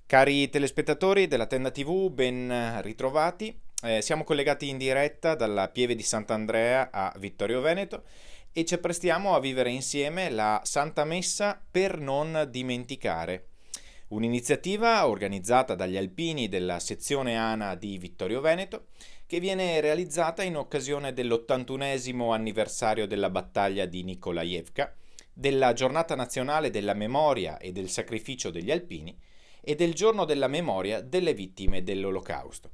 Cari telespettatori della Tenda TV, ben ritrovati. Siamo collegati in diretta dalla Pieve di Sant'Andrea a Vittorio Veneto e ci apprestiamo a vivere insieme la Santa Messa per non dimenticare. Un'iniziativa organizzata dagli alpini della sezione ANA di Vittorio Veneto che viene realizzata in occasione dell'81esimo anniversario della battaglia di Nikolajevka, della Giornata Nazionale della Memoria e del Sacrificio degli Alpini e del Giorno della Memoria delle Vittime dell'Olocausto.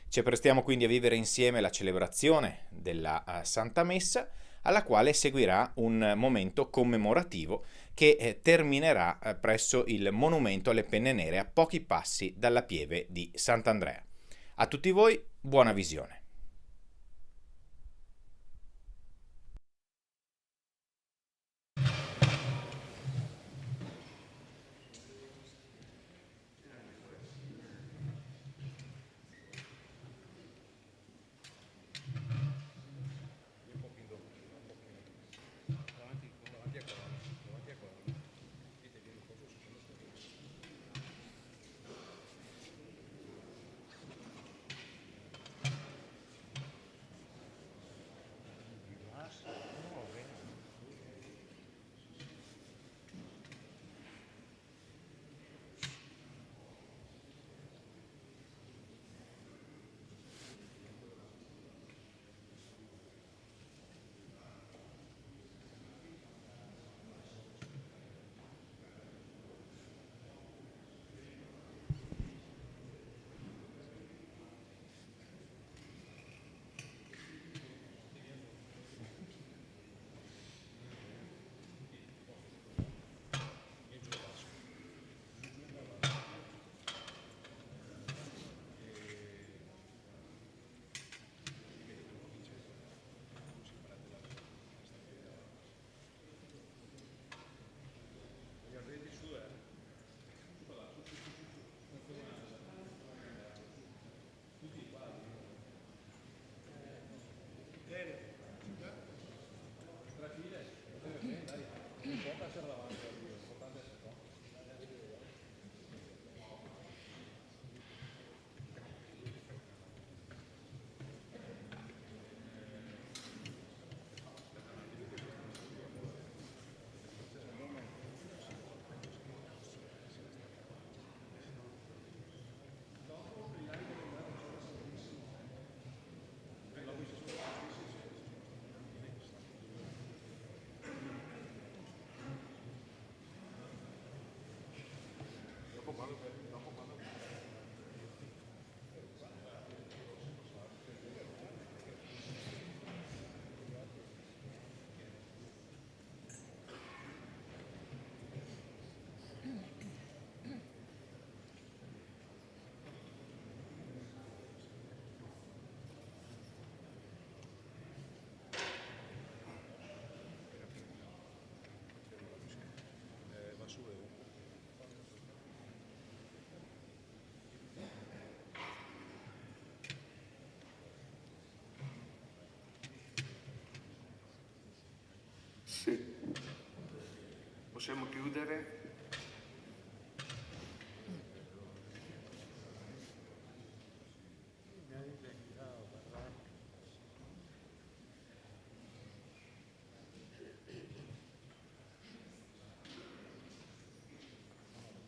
Ci apprestiamo quindi a vivere insieme la celebrazione della Santa Messa, alla quale seguirà un momento commemorativo che terminerà presso il Monumento alle Penne Nere a pochi passi dalla Pieve di Sant'Andrea. A tutti voi, buona visione. Sì. Possiamo chiudere?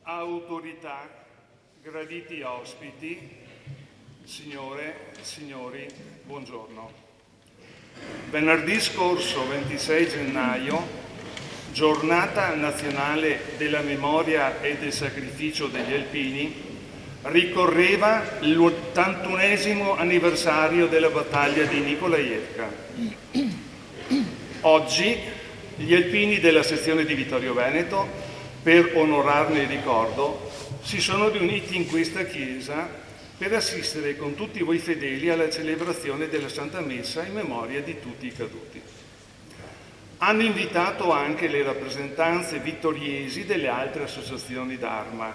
Autorità, graditi ospiti, signore, signori, buongiorno. Venerdì scorso, 26 gennaio, giornata nazionale della memoria e del sacrificio degli alpini, ricorreva l'81esimo anniversario della battaglia di Nikolajevka. Oggi gli alpini della sezione di Vittorio Veneto, per onorarne il ricordo, si sono riuniti in questa chiesa per assistere con tutti voi fedeli alla celebrazione della Santa Messa in memoria di tutti i caduti. Hanno invitato anche le rappresentanze vittoriesi delle altre associazioni d'Arma,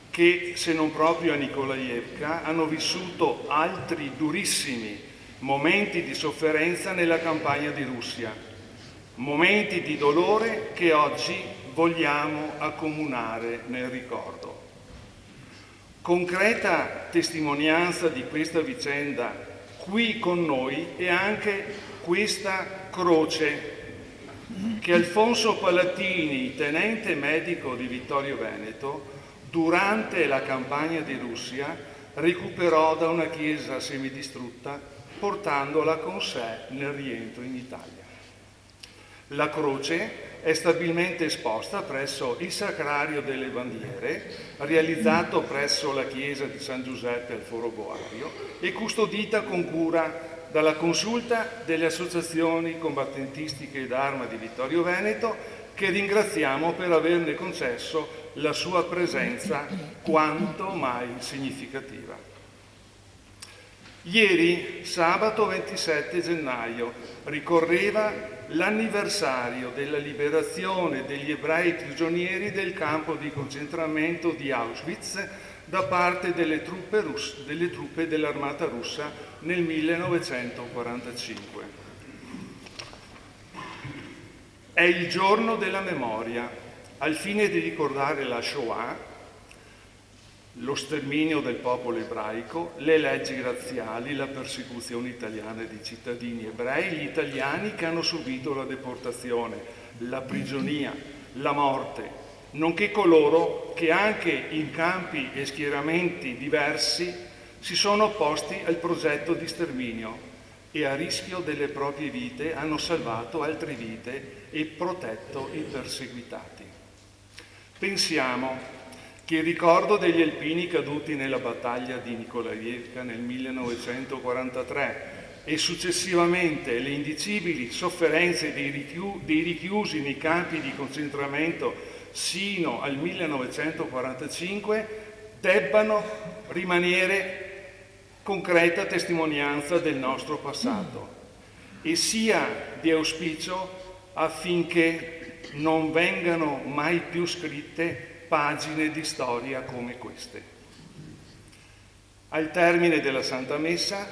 che, se non proprio a Nikolajevka, hanno vissuto altri durissimi momenti di sofferenza nella campagna di Russia, momenti di dolore che oggi vogliamo accomunare nel ricordo. Concreta testimonianza di questa vicenda qui con noi è anche questa croce che Alfonso Palatini, tenente medico di Vittorio Veneto, durante la campagna di Russia recuperò da una chiesa semidistrutta portandola con sé nel rientro in Italia. La croce è stabilmente esposta presso il Sacrario delle Bandiere, realizzato presso la chiesa di San Giuseppe al Foro Boario e custodita con cura dalla consulta delle associazioni combattentistiche d'Arma di Vittorio Veneto, che ringraziamo per averne concesso la sua presenza quanto mai significativa. Ieri, sabato 27 gennaio, ricorreva l'anniversario della liberazione degli ebrei prigionieri del campo di concentramento di Auschwitz da parte delle truppe dell'armata russa nel 1945. È il giorno della memoria, al fine di ricordare la Shoah, lo sterminio del popolo ebraico, le leggi razziali, la persecuzione italiana di cittadini ebrei, gli italiani che hanno subito la deportazione, la prigionia, la morte, nonché coloro che anche in campi e schieramenti diversi si sono opposti al progetto di sterminio e a rischio delle proprie vite hanno salvato altre vite e protetto i perseguitati. Pensiamo che il ricordo degli alpini caduti nella battaglia di Nikolajevka nel 1943 e successivamente le indicibili sofferenze dei richiusi nei campi di concentramento sino al 1945 debbano rimanere concreta testimonianza del nostro passato e sia di auspicio affinché non vengano mai più scritte pagine di storia come queste. Al termine della Santa Messa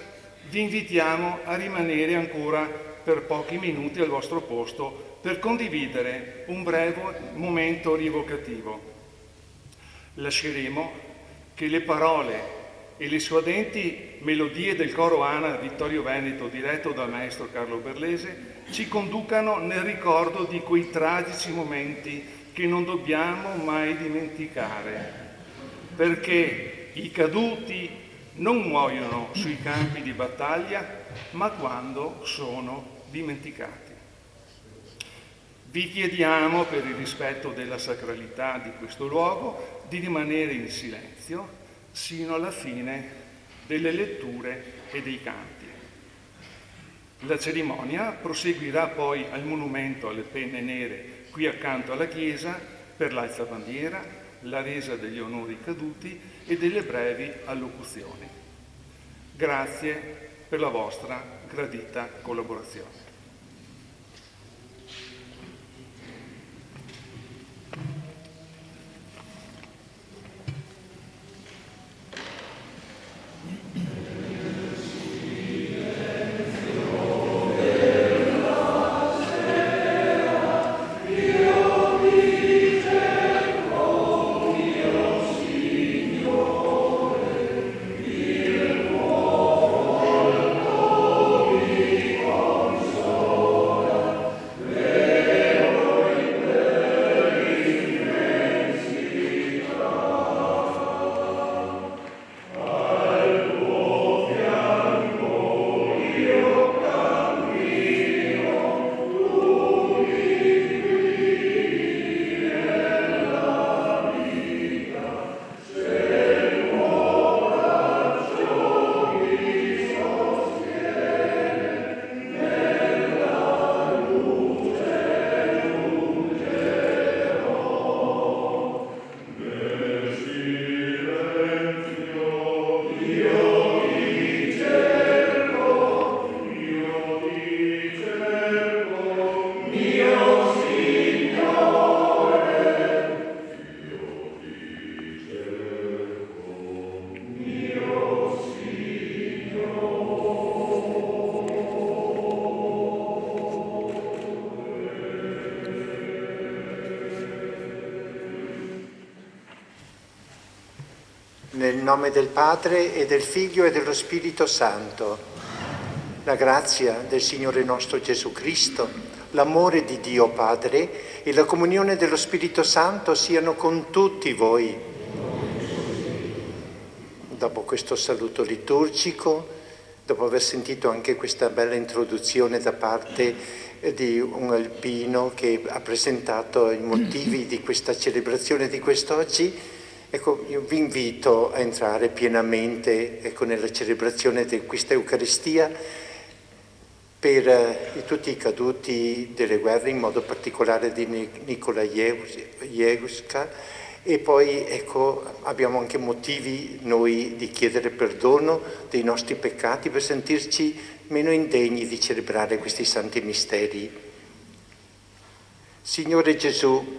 vi invitiamo a rimanere ancora per pochi minuti al vostro posto per condividere un breve momento rievocativo. Lasceremo che le parole e le suadenti melodie del coro ANA Vittorio Veneto, diretto dal maestro Carlo Berlese, ci conducano nel ricordo di quei tragici momenti che non dobbiamo mai dimenticare, perché i caduti non muoiono sui campi di battaglia, ma quando sono dimenticati. Vi chiediamo, per il rispetto della sacralità di questo luogo, di rimanere in silenzio sino alla fine delle letture e dei canti. La cerimonia proseguirà poi al monumento alle penne nere qui accanto alla chiesa per l'alzabandiera, la resa degli onori caduti e delle brevi allocuzioni. Grazie per la vostra gradita collaborazione. Nel nome del Padre e del Figlio e dello Spirito Santo, la grazia del Signore nostro Gesù Cristo, l'amore di Dio Padre e la comunione dello Spirito Santo siano con tutti voi. Dopo questo saluto liturgico, dopo aver sentito anche questa bella introduzione da parte di un alpino che ha presentato i motivi di questa celebrazione di quest'oggi, ecco, io vi invito a entrare pienamente nella celebrazione di questa Eucaristia per tutti i caduti delle guerre, in modo particolare di Nicola Jeuska, e poi abbiamo anche motivi noi di chiedere perdono dei nostri peccati per sentirci meno indegni di celebrare questi santi misteri. Signore Gesù,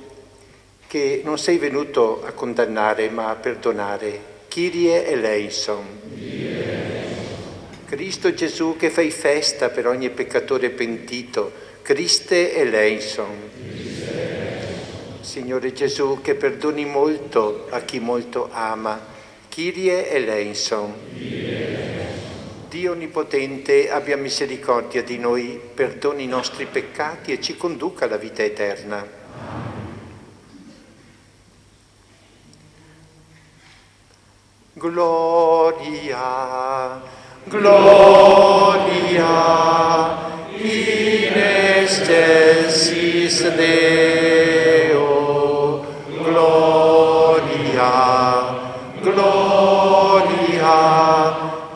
che non sei venuto a condannare ma a perdonare, Kyrie eleison. Cristo Gesù, che fai festa per ogni peccatore pentito, Christe eleison. Signore Gesù, che perdoni molto a chi molto ama, Kyrie eleison. Dio Onnipotente, abbia misericordia di noi, perdoni i nostri peccati e ci conduca alla vita eterna. Gloria, gloria, in excelsis Deo, gloria, gloria,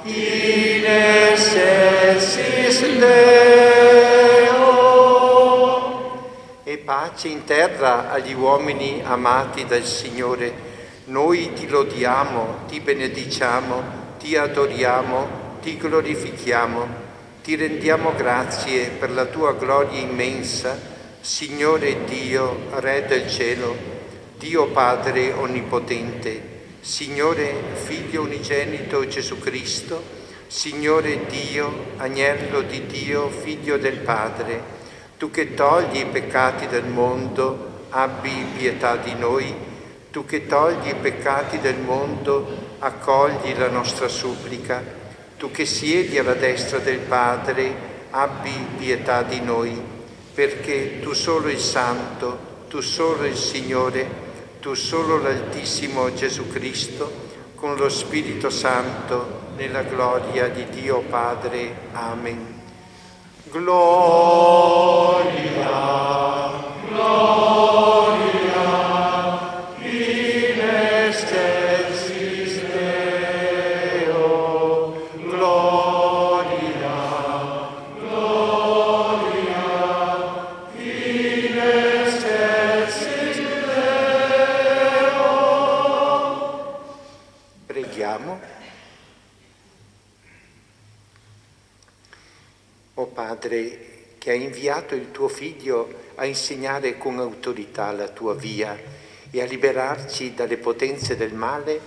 in excelsis Deo. E pace in terra agli uomini amati dal Signore. Noi ti lodiamo, ti benediciamo, ti adoriamo, ti glorifichiamo, ti rendiamo grazie per la tua gloria immensa, Signore Dio, Re del cielo, Dio Padre Onnipotente, Signore Figlio Unigenito Gesù Cristo, Signore Dio, Agnello di Dio, Figlio del Padre, Tu che togli i peccati del mondo, abbi pietà di noi. Tu che togli i peccati del mondo, accogli la nostra supplica. Tu che siedi alla destra del Padre, abbi pietà di noi, perché tu solo il Santo, tu solo il Signore, tu solo l'Altissimo Gesù Cristo, con lo Spirito Santo, nella gloria di Dio Padre. Amen. Gloria, gloria, in excelsis Deo, gloria, gloria, in excelsis Deo. Preghiamo. O Padre, che hai inviato il tuo Figlio a insegnare con autorità la tua via e a liberarci dalle potenze del male,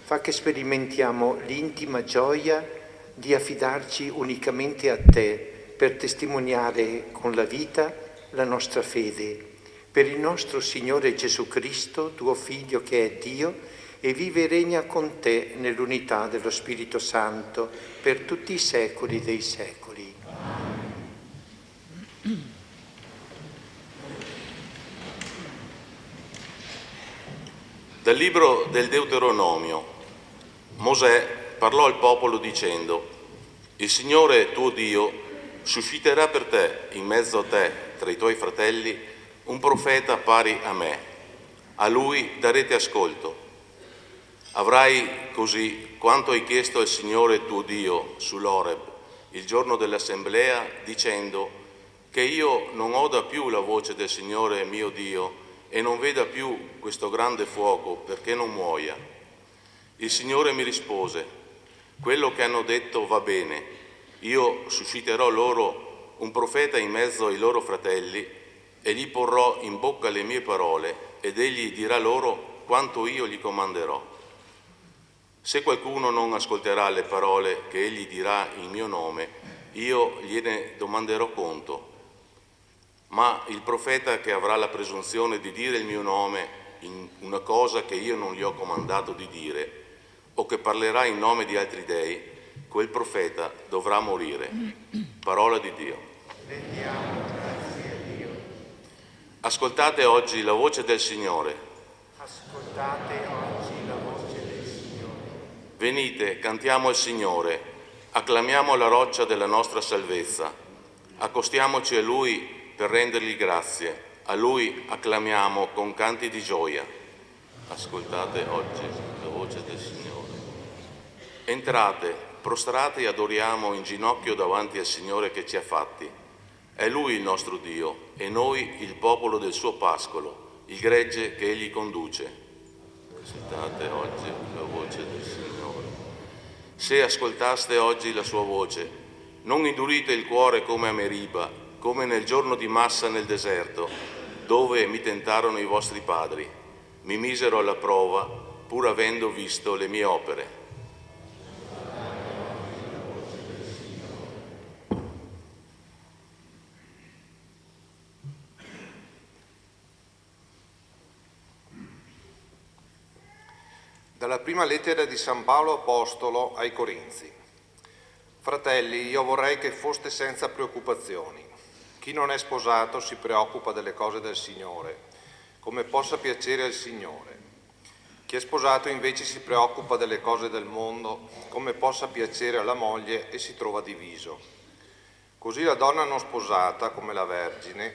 fa che sperimentiamo l'intima gioia di affidarci unicamente a te per testimoniare con la vita la nostra fede. Per il nostro Signore Gesù Cristo, tuo Figlio che è Dio e vive e regna con te nell'unità dello Spirito Santo per tutti i secoli dei secoli. Dal libro del Deuteronomio. Mosè parlò al popolo dicendo: Il Signore tuo Dio susciterà per te, in mezzo a te, tra i tuoi fratelli, un profeta pari a me. A lui darete ascolto. Avrai così quanto hai chiesto al Signore tuo Dio sull'Oreb, il giorno dell'assemblea, dicendo: che io non oda più la voce del Signore mio Dio e non veda più questo grande fuoco, perché non muoia. Il Signore mi rispose: quello che hanno detto va bene, io susciterò loro un profeta in mezzo ai loro fratelli e gli porrò in bocca le mie parole ed egli dirà loro quanto io gli comanderò. Se qualcuno non ascolterà le parole che egli dirà in mio nome, io gliene domanderò conto. Ma il profeta che avrà la presunzione di dire il mio nome in una cosa che io non gli ho comandato di dire, o che parlerà in nome di altri dei, quel profeta dovrà morire. Parola di Dio. Rendiamo grazie a Dio. Ascoltate oggi la voce del Signore. Ascoltate oggi la voce del Signore. Venite, cantiamo al Signore, acclamiamo la roccia della nostra salvezza, accostiamoci a Lui per rendergli grazie, a Lui acclamiamo con canti di gioia. Ascoltate oggi la voce del Signore. Entrate, prostrate e adoriamo in ginocchio davanti al Signore che ci ha fatti. È Lui il nostro Dio e noi il popolo del suo pascolo, il gregge che Egli conduce. Ascoltate oggi la voce del Signore. Se ascoltaste oggi la sua voce, non indurite il cuore come a Meriba, come nel giorno di Massa nel deserto, dove mi tentarono i vostri padri. Mi misero alla prova, pur avendo visto le mie opere. Dalla prima lettera di San Paolo Apostolo ai Corinzi. Fratelli, io vorrei che foste senza preoccupazioni. Chi non è sposato si preoccupa delle cose del Signore, come possa piacere al Signore. Chi è sposato invece si preoccupa delle cose del mondo, come possa piacere alla moglie, e si trova diviso. Così la donna non sposata, come la Vergine,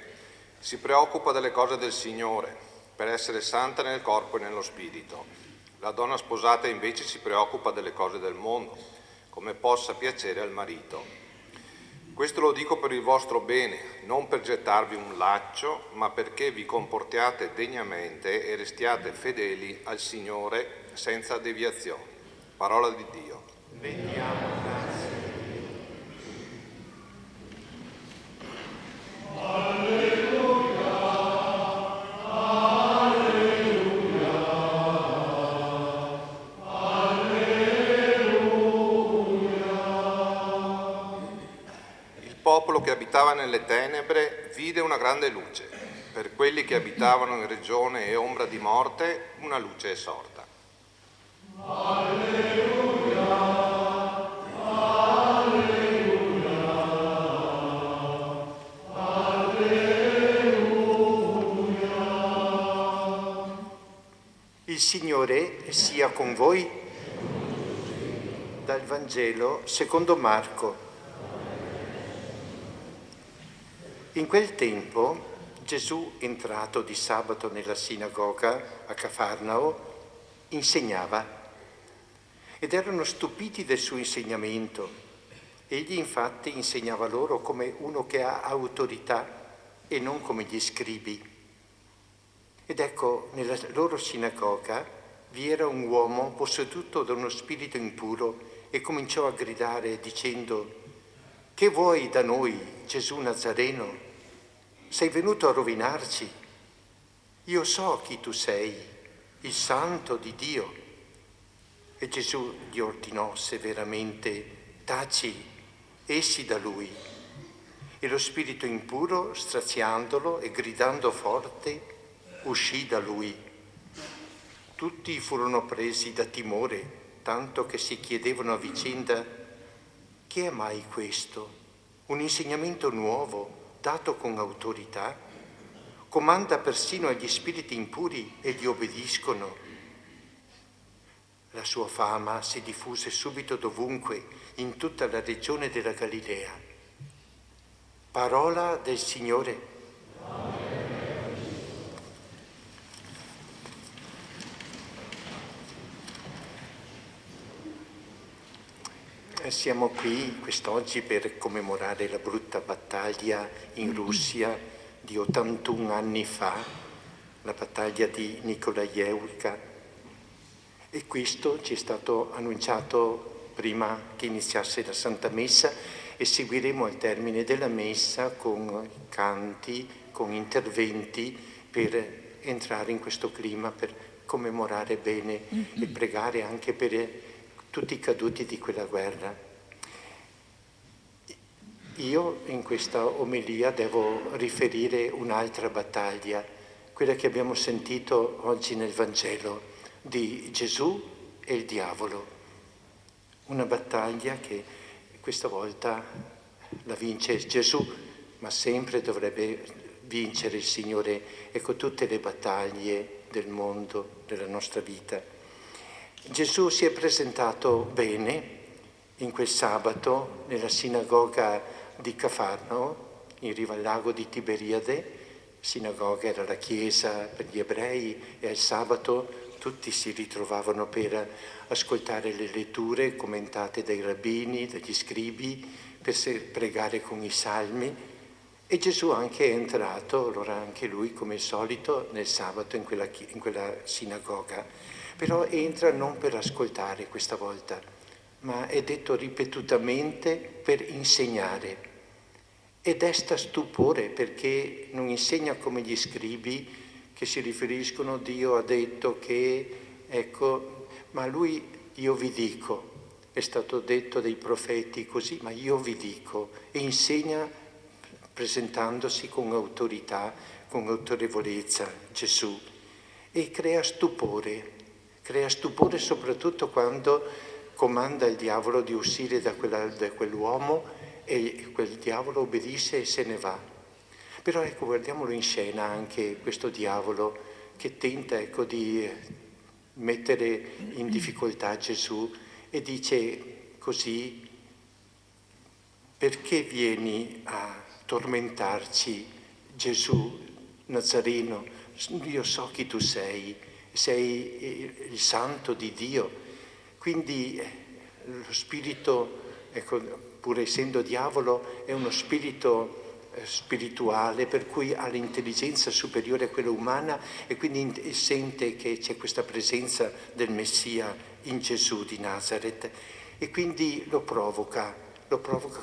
si preoccupa delle cose del Signore, per essere santa nel corpo e nello spirito. La donna sposata invece si preoccupa delle cose del mondo, come possa piacere al marito. Questo lo dico per il vostro bene, non per gettarvi un laccio, ma perché vi comportiate degnamente e restiate fedeli al Signore senza deviazioni. Parola di Dio. Rendiamo grazie a Dio. Alleluia, alleluia, alleluia. Il popolo che abitava abitava nelle tenebre vide una grande luce. Per quelli che abitavano in regione e ombra di morte, una luce è sorta. Il Signore sia con voi. Dal Vangelo secondo Marco. In quel tempo Gesù, entrato di sabato nella sinagoga a Cafarnao, insegnava ed erano stupiti del suo insegnamento. Egli infatti insegnava loro come uno che ha autorità e non come gli scribi. Ed ecco, nella loro sinagoga vi era un uomo posseduto da uno spirito impuro e cominciò a gridare dicendo: «Che vuoi da noi, Gesù Nazareno? Sei venuto a rovinarci? Io so chi tu sei, il Santo di Dio». E Gesù gli ordinò severamente: «Taci, esci da lui». E lo spirito impuro, straziandolo e gridando forte, uscì da lui. Tutti furono presi da timore, tanto che si chiedevano a vicenda: «Che è mai questo? Un insegnamento nuovo, dato con autorità? Comanda persino agli spiriti impuri e gli obbediscono». La sua fama si diffuse subito dovunque, in tutta la regione della Galilea. Parola del Signore. Siamo qui quest'oggi per commemorare la brutta battaglia in Russia di 81 anni fa, la battaglia di Nikolaevka. E questo ci è stato annunciato prima che iniziasse la Santa Messa e seguiremo al termine della Messa con canti, con interventi per entrare in questo clima, per commemorare bene e pregare anche per tutti i caduti di quella guerra. Io in questa omelia devo riferire un'altra battaglia, quella che abbiamo sentito oggi nel Vangelo, di Gesù e il diavolo. Una battaglia che questa volta la vince Gesù, ma sempre dovrebbe vincere il Signore, ecco, tutte le battaglie del mondo, della nostra vita. Gesù si è presentato bene in quel sabato nella sinagoga di Cafarnao, in riva al lago di Tiberiade. Sinagoga era la chiesa per gli ebrei e al sabato tutti si ritrovavano per ascoltare le letture commentate dai rabbini, dagli scribi, per pregare con i salmi. E Gesù anche è entrato, allora anche lui come al solito, nel sabato in quella sinagoga. Però entra non per ascoltare questa volta, ma è detto ripetutamente per insegnare. E desta stupore perché non insegna come gli scribi che si riferiscono: Dio ha detto che, ecco, ma lui: io vi dico, è stato detto dai profeti così, ma io vi dico, e insegna presentandosi con autorità, con autorevolezza Gesù, e crea stupore soprattutto quando comanda il diavolo di uscire da quell'uomo e quel diavolo obbedisce e se ne va. Però ecco, guardiamolo in scena anche questo diavolo che tenta, ecco, di mettere in difficoltà Gesù e dice così: perché vieni a tormentarci, Gesù Nazareno? Io so chi tu sei il Santo di Dio. Quindi lo spirito, ecco, pur essendo diavolo, è uno spirito spirituale, per cui ha l'intelligenza superiore a quella umana e quindi sente che c'è questa presenza del Messia in Gesù di Nazareth e quindi lo provoca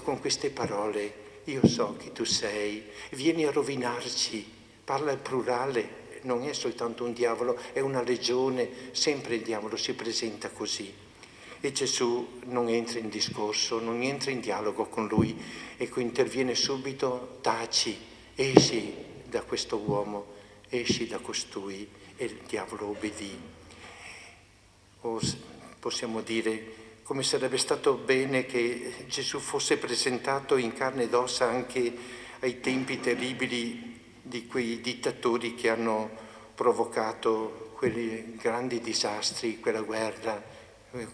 con queste parole: io so chi tu sei, vieni a rovinarci. Parla al plurale, non è soltanto un diavolo, è una legione, sempre il diavolo si presenta così. E Gesù non entra in discorso, non entra in dialogo con lui, ecco, interviene subito: taci, esci da questo uomo, esci da costui, e il diavolo obbedì. O possiamo dire come sarebbe stato bene che Gesù fosse presentato in carne ed ossa anche ai tempi terribili di quei dittatori che hanno provocato quei grandi disastri, quella guerra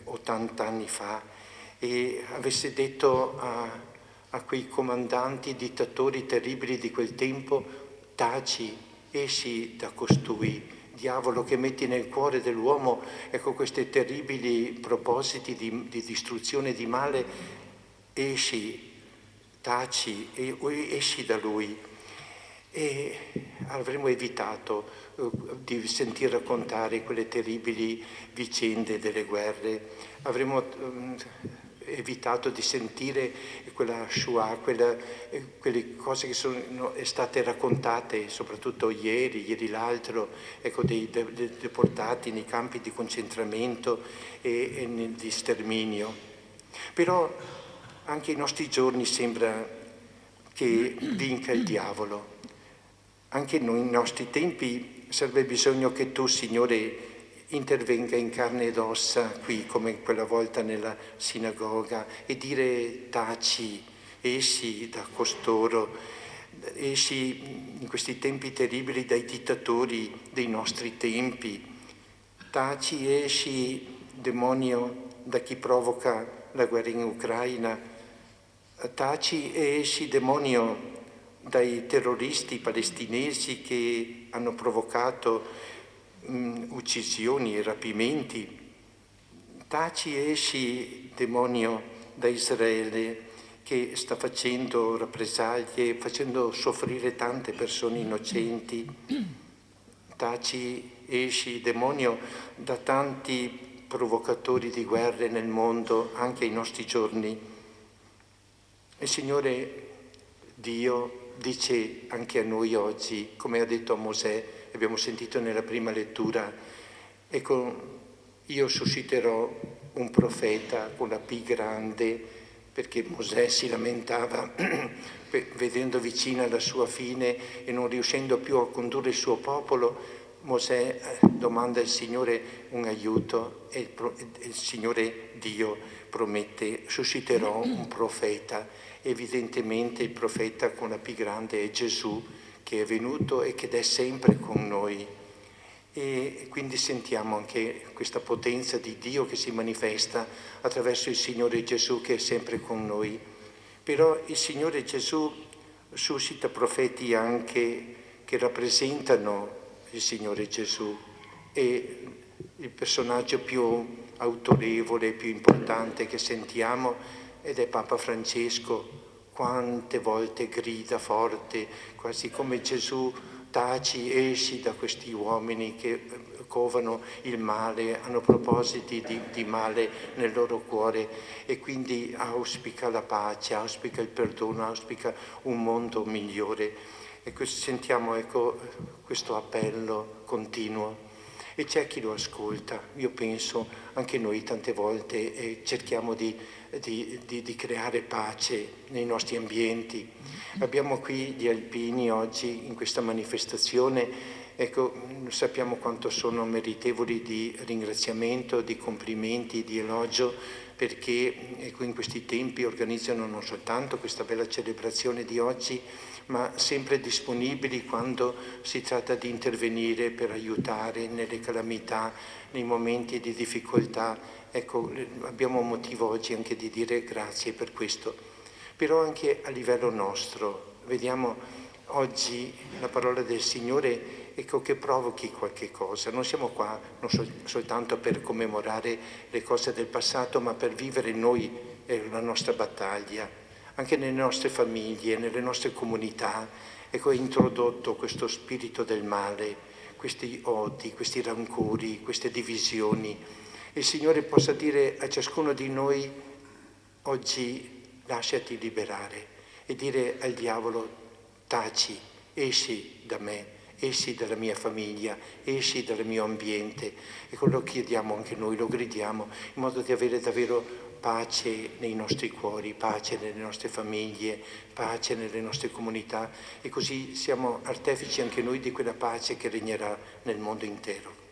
80 anni fa, e avesse detto a quei comandanti, dittatori terribili di quel tempo: taci, esci da costui. Diavolo, che metti nel cuore dell'uomo, ecco, questi terribili propositi di distruzione, di male, esci, taci, esci da lui. E avremmo evitato di sentir raccontare quelle terribili vicende delle guerre, avremmo evitato di sentire quella Shoah, quelle cose che sono state raccontate soprattutto ieri l'altro, ecco, dei deportati nei campi di concentramento e di sterminio. Però anche ai nostri giorni sembra che vinca il diavolo. Anche noi, nei nostri tempi, serve bisogno che tu, Signore, intervenga in carne ed ossa qui, come quella volta nella sinagoga, e dire: taci, esci da costoro, esci in questi tempi terribili dai dittatori dei nostri tempi, taci, esci, demonio, da chi provoca la guerra in Ucraina, taci e esci, demonio, dai terroristi palestinesi che hanno provocato uccisioni e rapimenti. Taci e esci, demonio, da Israele che sta facendo rappresaglie, facendo soffrire tante persone innocenti. Taci, esci, demonio, da tanti provocatori di guerre nel mondo, anche ai nostri giorni. E Signore Dio dice anche a noi oggi, come ha detto a Mosè, abbiamo sentito nella prima lettura: ecco, io susciterò un profeta con la P grande, perché Mosè si lamentava vedendo vicina la sua fine e non riuscendo più a condurre il suo popolo. Mosè domanda al Signore un aiuto e il Signore Dio promette: susciterò un profeta. Evidentemente il profeta con la P grande è Gesù, che è venuto e che è sempre con noi. E quindi sentiamo anche questa potenza di Dio che si manifesta attraverso il Signore Gesù, che è sempre con noi. Però il Signore Gesù suscita profeti anche che rappresentano il Signore Gesù, e il personaggio più autorevole, più importante che sentiamo ed è Papa Francesco. Quante volte grida forte, quasi come Gesù: taci, esci da questi uomini che covano il male, hanno propositi di male nel loro cuore, e quindi auspica la pace, auspica il perdono, auspica un mondo migliore. E sentiamo, ecco, questo appello continuo. E c'è chi lo ascolta. Io penso anche noi tante volte cerchiamo di creare pace nei nostri ambienti. Abbiamo qui gli alpini oggi in questa manifestazione, ecco, sappiamo quanto sono meritevoli di ringraziamento, di complimenti, di elogio, perché ecco, in questi tempi organizzano non soltanto questa bella celebrazione di oggi, ma sempre disponibili quando si tratta di intervenire per aiutare nelle calamità, nei momenti di difficoltà. Ecco, abbiamo motivo oggi anche di dire grazie per questo. Però anche a livello nostro, vediamo oggi la parola del Signore, ecco, che provochi qualche cosa. Non siamo qua non soltanto per commemorare le cose del passato, ma per vivere noi la nostra battaglia. Anche nelle nostre famiglie, nelle nostre comunità, ecco, è introdotto questo spirito del male, questi odi, questi rancori, queste divisioni. Il Signore possa dire a ciascuno di noi oggi: lasciati liberare, e dire al diavolo: taci, esci da me, esci dalla mia famiglia, esci dal mio ambiente. E quello chiediamo anche noi, lo gridiamo, in modo di avere davvero pace nei nostri cuori, pace nelle nostre famiglie, pace nelle nostre comunità, e così siamo artefici anche noi di quella pace che regnerà nel mondo intero.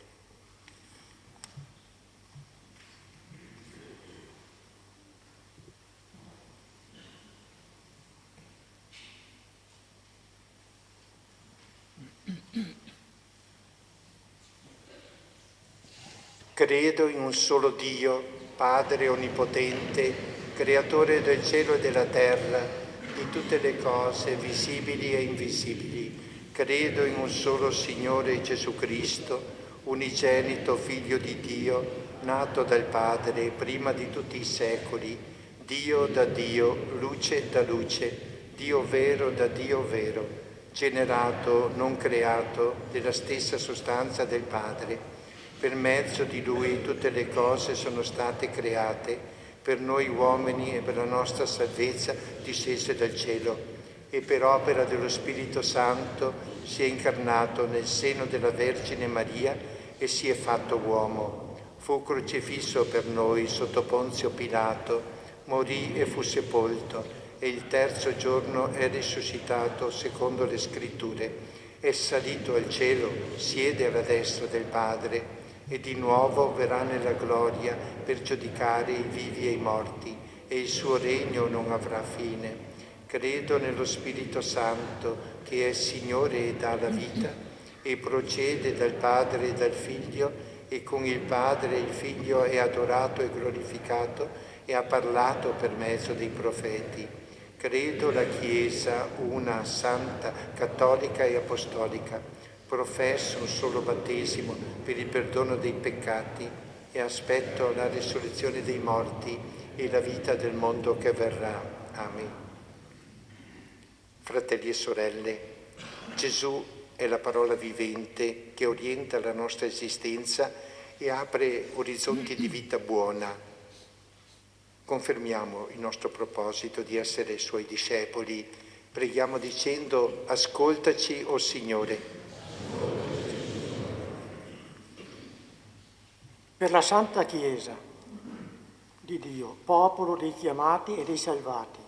Credo in un solo Dio, Padre Onnipotente, Creatore del cielo e della terra, di tutte le cose visibili e invisibili. Credo in un solo Signore Gesù Cristo, unigenito Figlio di Dio, nato dal Padre prima di tutti i secoli, Dio da Dio, luce da luce, Dio vero da Dio vero, generato, non creato, della stessa sostanza del Padre. Per mezzo di Lui tutte le cose sono state create, per noi uomini e per la nostra salvezza discese dal cielo, e per opera dello Spirito Santo si è incarnato nel seno della Vergine Maria e si è fatto uomo. Fu crocifisso per noi sotto Ponzio Pilato, morì e fu sepolto, e il terzo giorno è risuscitato secondo le Scritture. È salito al cielo, siede alla destra del Padre, e di nuovo verrà nella gloria per giudicare i vivi e i morti, e il suo regno non avrà fine. Credo nello Spirito Santo, che è Signore e dà la vita, e procede dal Padre e dal Figlio, e con il Padre e il Figlio è adorato e glorificato, e ha parlato per mezzo dei profeti. Credo la Chiesa, una, santa, cattolica e apostolica. Professo un solo battesimo per il perdono dei peccati e aspetto la risurrezione dei morti e la vita del mondo che verrà. Amen. Fratelli e sorelle, Gesù è la parola vivente che orienta la nostra esistenza e apre orizzonti di vita buona. Confermiamo il nostro proposito di essere Suoi discepoli. Preghiamo dicendo: ascoltaci, o Signore. Per la Santa Chiesa di Dio, popolo dei chiamati e dei salvati,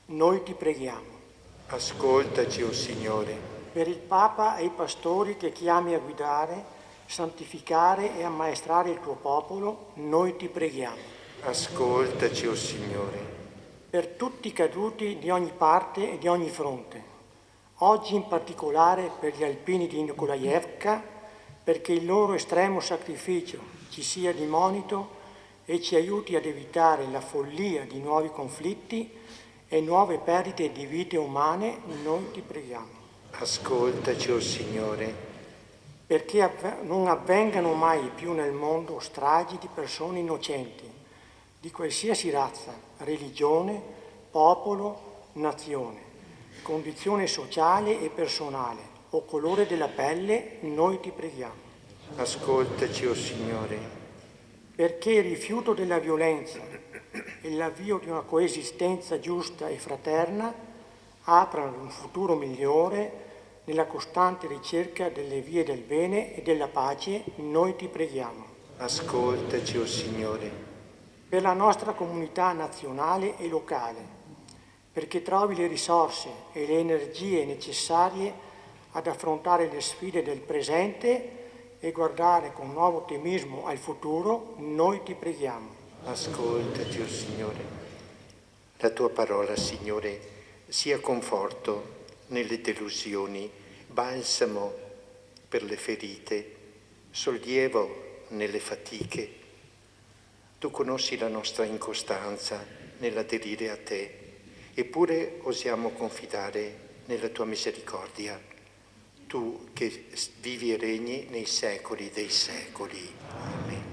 noi ti preghiamo. Ascoltaci, o Signore. Per il Papa e i pastori che chiami a guidare, santificare e ammaestrare il tuo popolo, noi ti preghiamo. Ascoltaci, o Signore. Per tutti i caduti di ogni parte e di ogni fronte, oggi in particolare per gli alpini di Nikolaevka, perché il loro estremo sacrificio ci sia di monito e ci aiuti ad evitare la follia di nuovi conflitti e nuove perdite di vite umane, noi ti preghiamo. Ascoltaci, o Signore. Perché non avvengano mai più nel mondo stragi di persone innocenti, di qualsiasi razza, religione, popolo, nazione, condizione sociale e personale o colore della pelle, noi ti preghiamo. Ascoltaci, o Signore. Perché il rifiuto della violenza e l'avvio di una coesistenza giusta e fraterna aprano un futuro migliore nella costante ricerca delle vie del bene e della pace, noi ti preghiamo. Ascoltaci, o Signore. Per la nostra comunità nazionale e locale, perché trovi le risorse e le energie necessarie ad affrontare le sfide del presente e guardare con nuovo ottimismo al futuro, noi ti preghiamo. Ascoltaci, o Signore. La tua parola, Signore, sia conforto nelle delusioni, balsamo per le ferite, sollievo nelle fatiche. Tu conosci la nostra incostanza nell'aderire a te, eppure osiamo confidare nella tua misericordia. Tu che vivi e regni nei secoli dei secoli. Amen.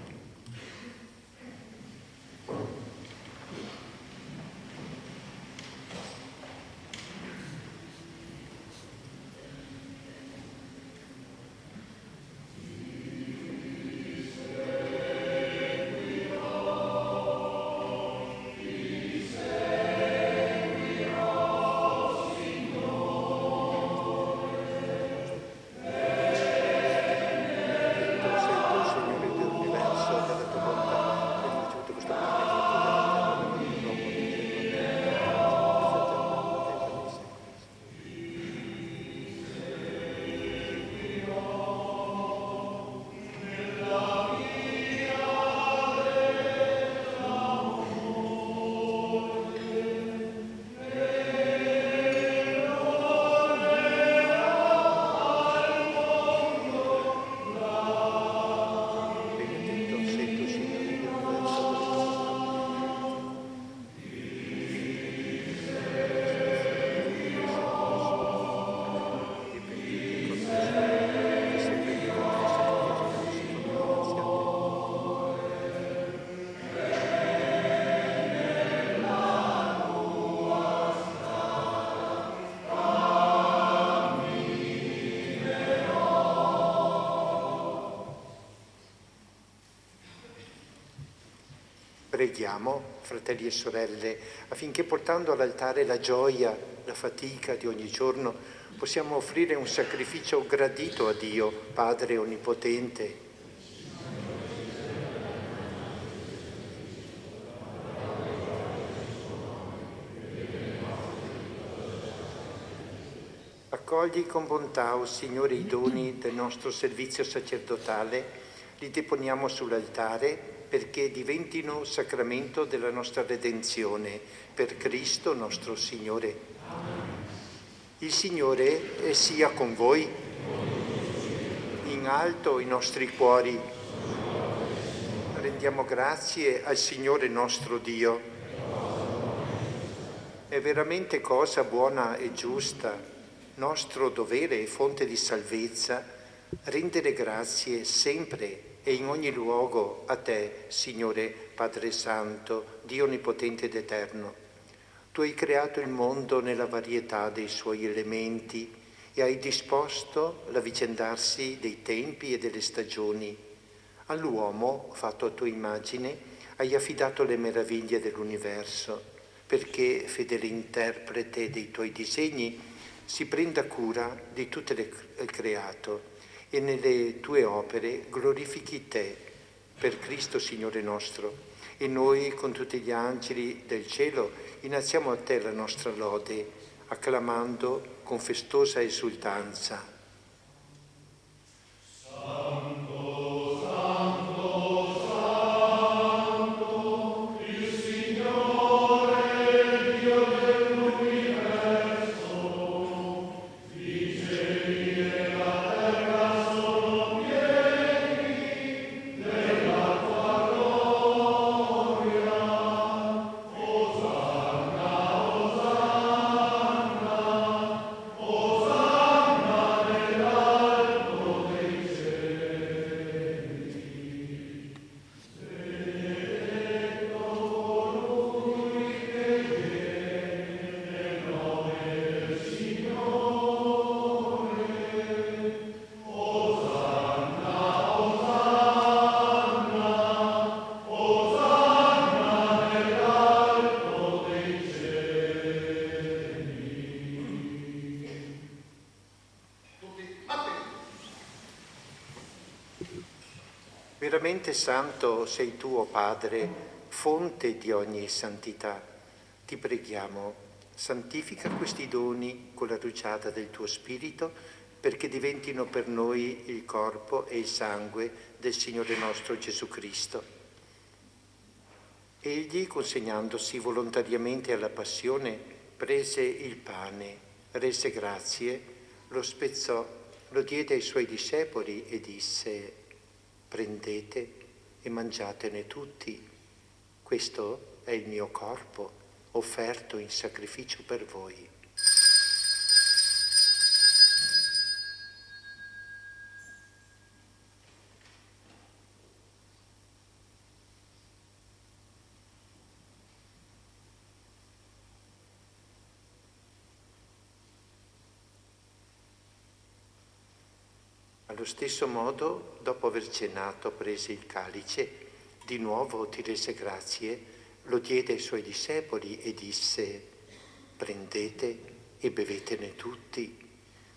Preghiamo, fratelli e sorelle, affinché portando all'altare la gioia, la fatica di ogni giorno, possiamo offrire un sacrificio gradito a Dio, Padre Onnipotente. Accogli con bontà, o Signore, i doni del nostro servizio sacerdotale, li deponiamo sull'altare perché diventino sacramento della nostra redenzione, per Cristo nostro Signore. Il Signore sia con voi, in alto i nostri cuori. Rendiamo grazie al Signore nostro Dio. È veramente cosa buona e giusta, nostro dovere e fonte di salvezza, rendere grazie sempre e in ogni luogo a te, Signore Padre Santo, Dio Onnipotente ed Eterno. Tu hai creato il mondo nella varietà dei suoi elementi e hai disposto l'avvicendarsi dei tempi e delle stagioni. All'uomo, fatto a tua immagine, hai affidato le meraviglie dell'universo, perché, fedele interprete dei tuoi disegni, si prenda cura di tutto il creato e nelle tue opere glorifichi te, per Cristo Signore nostro. E noi, con tutti gli angeli del cielo, innalziamo a te la nostra lode, acclamando con festosa esultanza. Veramente santo sei tu, o Padre, fonte di ogni santità. Ti preghiamo, santifica questi doni con la rugiada del tuo Spirito, perché diventino per noi il corpo e il sangue del Signore nostro Gesù Cristo. Egli, consegnandosi volontariamente alla passione, prese il pane, rese grazie, lo spezzò, lo diede ai suoi discepoli e disse: prendete e mangiatene tutti, questo è il mio corpo, offerto in sacrificio per voi. Allo stesso modo, dopo aver cenato, prese il calice, di nuovo ti rese grazie, lo diede ai suoi discepoli e disse: prendete e bevetene tutti,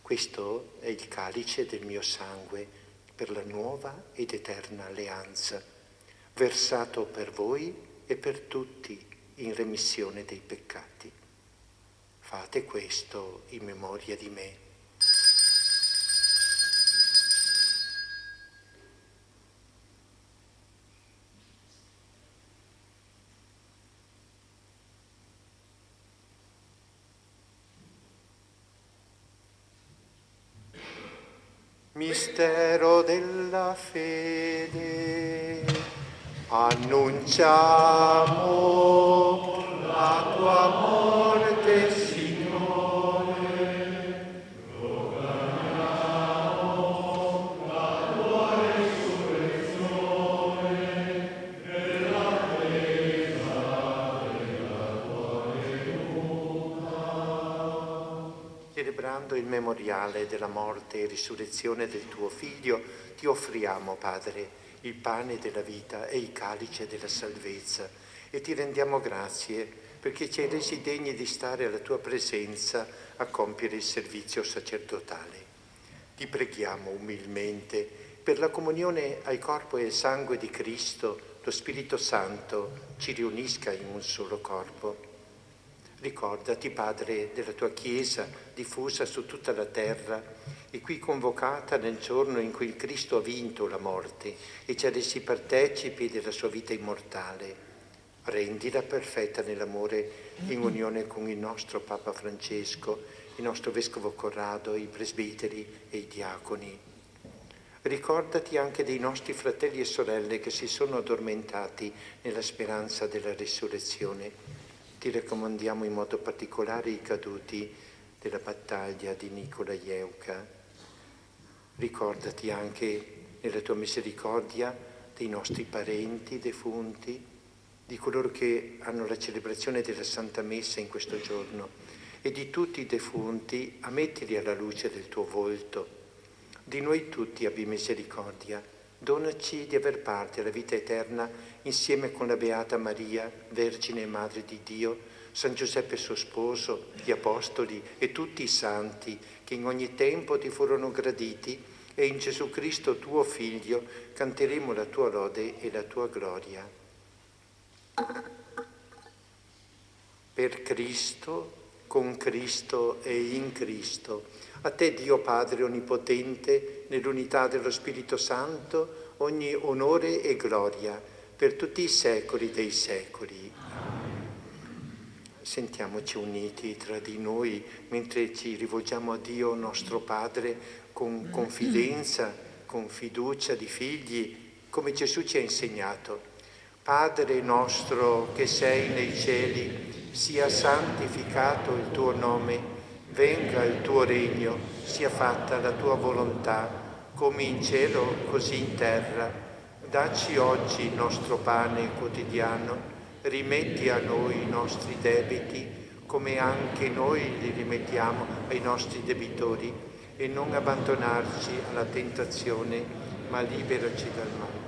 questo è il calice del mio sangue per la nuova ed eterna alleanza, versato per voi e per tutti in remissione dei peccati. Fate questo in memoria di me. Mistero della fede, annunciamo la tua morte, Signore, proclamiamo la tua risurrezione nella presa della tua venuta. Celebrando il memoriale della morte e risurrezione del tuo Figlio, ti offriamo, Padre, il pane della vita e il calice della salvezza, e ti rendiamo grazie perché ci hai resi degni di stare alla tua presenza a compiere il servizio sacerdotale. Ti preghiamo umilmente per la comunione al corpo e al sangue di Cristo, lo Spirito Santo ci riunisca in un solo corpo. Ricordati, Padre, della tua Chiesa diffusa su tutta la terra e qui convocata nel giorno in cui il Cristo ha vinto la morte e ci ha resi partecipi della sua vita immortale. Rendila perfetta nell'amore in unione con il nostro Papa Francesco, il nostro Vescovo Corrado, i presbiteri e i diaconi. Ricordati anche dei nostri fratelli e sorelle che si sono addormentati nella speranza della risurrezione. Ti raccomandiamo in modo particolare i caduti della battaglia di Nikolajevka. Ricordati anche nella tua misericordia dei nostri parenti defunti, di coloro che hanno la celebrazione della Santa Messa in questo giorno e di tutti i defunti, ammettili alla luce del tuo volto. Di noi tutti abbi misericordia. Donaci di aver parte alla vita eterna insieme con la Beata Maria, Vergine e Madre di Dio, San Giuseppe suo sposo, gli Apostoli e tutti i santi che in ogni tempo ti furono graditi, e in Gesù Cristo tuo Figlio canteremo la tua lode e la tua gloria. Per Cristo, con Cristo e in Cristo, a te Dio Padre Onnipotente, nell'unità dello Spirito Santo, ogni onore e gloria per tutti i secoli dei secoli. Sentiamoci uniti tra di noi mentre ci rivolgiamo a Dio nostro Padre con confidenza, con fiducia di figli, come Gesù ci ha insegnato. Padre nostro che sei nei cieli, sia santificato il tuo nome, venga il tuo regno, sia fatta la tua volontà, come in cielo così in terra. Dacci oggi il nostro pane quotidiano, rimetti a noi i nostri debiti, come anche noi li rimettiamo ai nostri debitori, e non abbandonarci alla tentazione, ma liberaci dal male.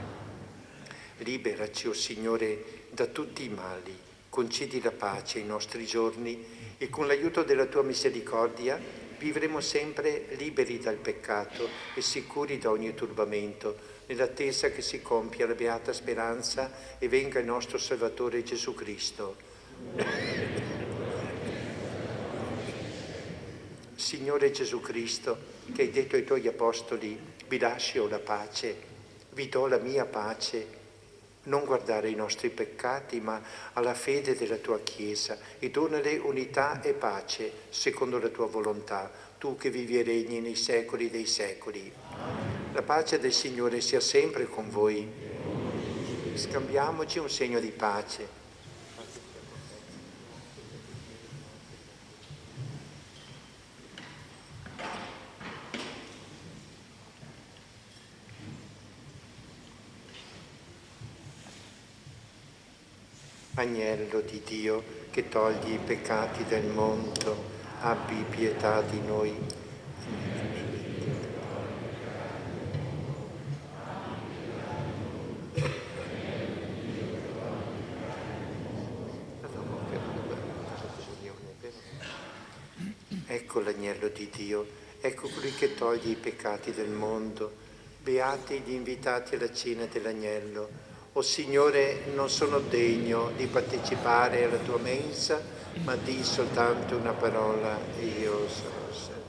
Liberaci, o Signore, da tutti i mali, concedi la pace ai nostri giorni e con l'aiuto della tua misericordia vivremo sempre liberi dal peccato e sicuri da ogni turbamento, nell'attesa che si compia la beata speranza e venga il nostro Salvatore Gesù Cristo. Signore Gesù Cristo, che hai detto ai tuoi apostoli: vi lascio la pace, vi do la mia pace. Non guardare i nostri peccati, ma alla fede della tua Chiesa, e donale unità e pace secondo la tua volontà, tu che vivi e regni nei secoli dei secoli. La pace del Signore sia sempre con voi. Scambiamoci un segno di pace. Agnello di Dio, che togli i peccati del mondo, abbi pietà di noi. Ecco l'agnello di Dio, ecco colui che toglie i peccati del mondo. Beati gli invitati alla cena dell'agnello. O Signore, non sono degno di partecipare alla tua mensa, ma di soltanto una parola e io sarò salvo.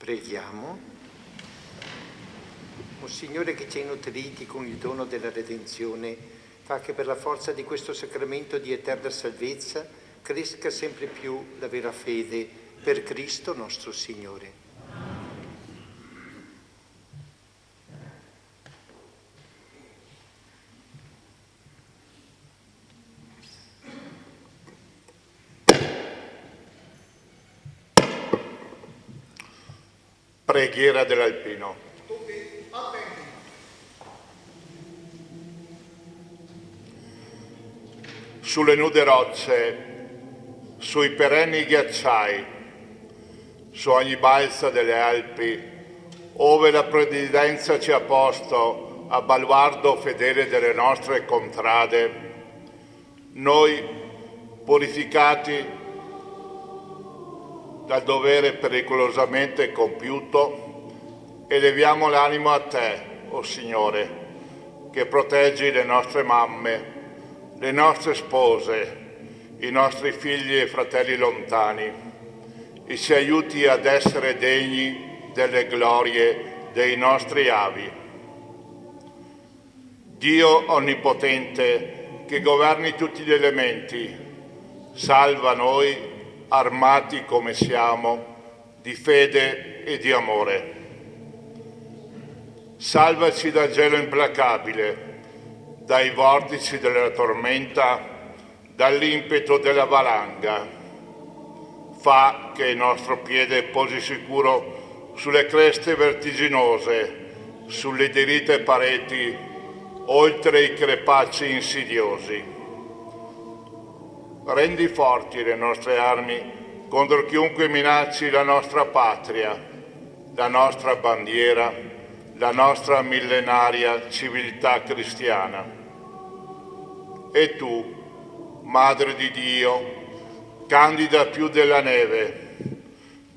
Preghiamo. O Signore, che ci hai nutriti con il dono della redenzione, fa che per la forza di questo sacramento di eterna salvezza cresca sempre più la vera fede per Cristo nostro Signore. Preghiera dell'Alpino. Sulle nude rocce, sui perenni ghiacciai, su ogni balsa delle Alpi, ove la provvidenza ci ha posto a baluardo fedele delle nostre contrade, noi, purificati dal dovere pericolosamente compiuto, eleviamo l'animo a Te, o Signore, che proteggi le nostre mamme, le nostre spose, i nostri figli e fratelli lontani, e ci aiuti ad essere degni delle glorie dei nostri avi. Dio Onnipotente, che governi tutti gli elementi, salva noi, armati come siamo, di fede e di amore. Salvaci dal gelo implacabile, dai vortici della tormenta, dall'impeto della valanga. Fa che il nostro piede posi sicuro sulle creste vertiginose, sulle dirite pareti, oltre i crepacci insidiosi. Rendi forti le nostre armi contro chiunque minacci la nostra patria, la nostra bandiera, la nostra millenaria civiltà cristiana. E tu, Madre di Dio, candida più della neve,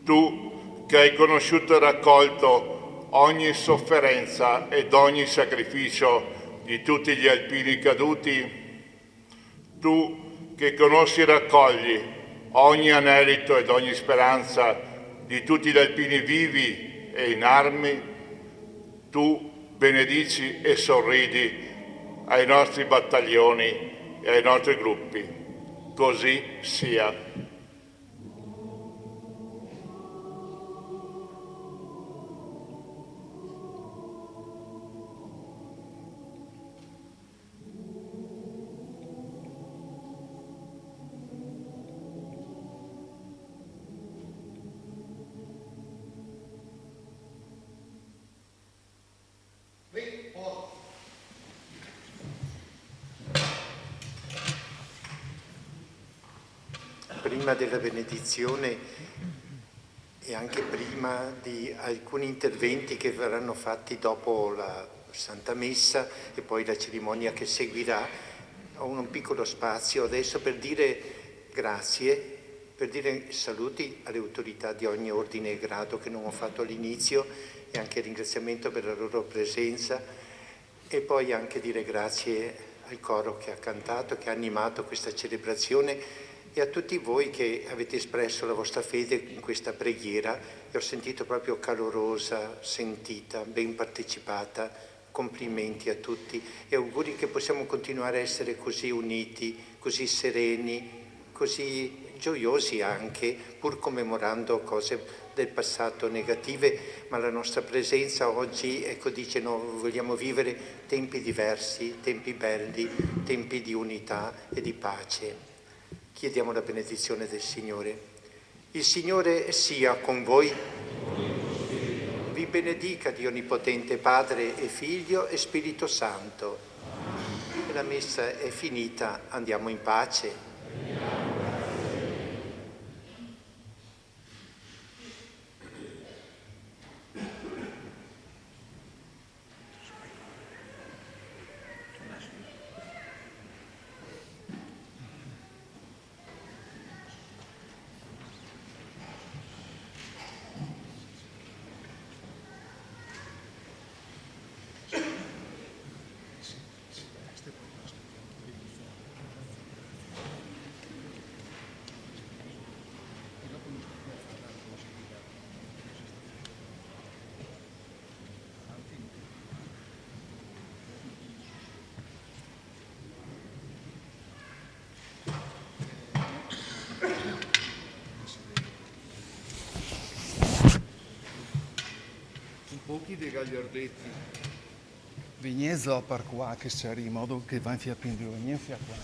tu che hai conosciuto e raccolto ogni sofferenza ed ogni sacrificio di tutti gli alpini caduti, tu che conosci e raccogli ogni anelito ed ogni speranza di tutti gli alpini vivi e in armi, tu benedici e sorridi ai nostri battaglioni e ai nostri gruppi. Così sia. Prima della benedizione e anche prima di alcuni interventi che verranno fatti dopo la Santa Messa e poi la cerimonia che seguirà, ho un piccolo spazio adesso per dire grazie, per dire saluti alle autorità di ogni ordine e grado che non ho fatto all'inizio e anche ringraziamento per la loro presenza, e poi anche dire grazie al coro che ha cantato, che ha animato questa celebrazione, e a tutti voi che avete espresso la vostra fede in questa preghiera, e ho sentito proprio calorosa, sentita, ben partecipata. Complimenti a tutti e auguri che possiamo continuare a essere così uniti, così sereni, così gioiosi anche, pur commemorando cose del passato negative, ma la nostra presenza oggi, ecco, dice no, vogliamo vivere tempi diversi, tempi belli, tempi di unità e di pace. Chiediamo la benedizione del Signore. Il Signore sia con voi. Vi benedica Dio Onnipotente, Padre e Figlio e Spirito Santo. La messa è finita, andiamo in pace. pochi dei gagliardetti. Vignezo per qua che c'è in modo che va in via più Venezia qua.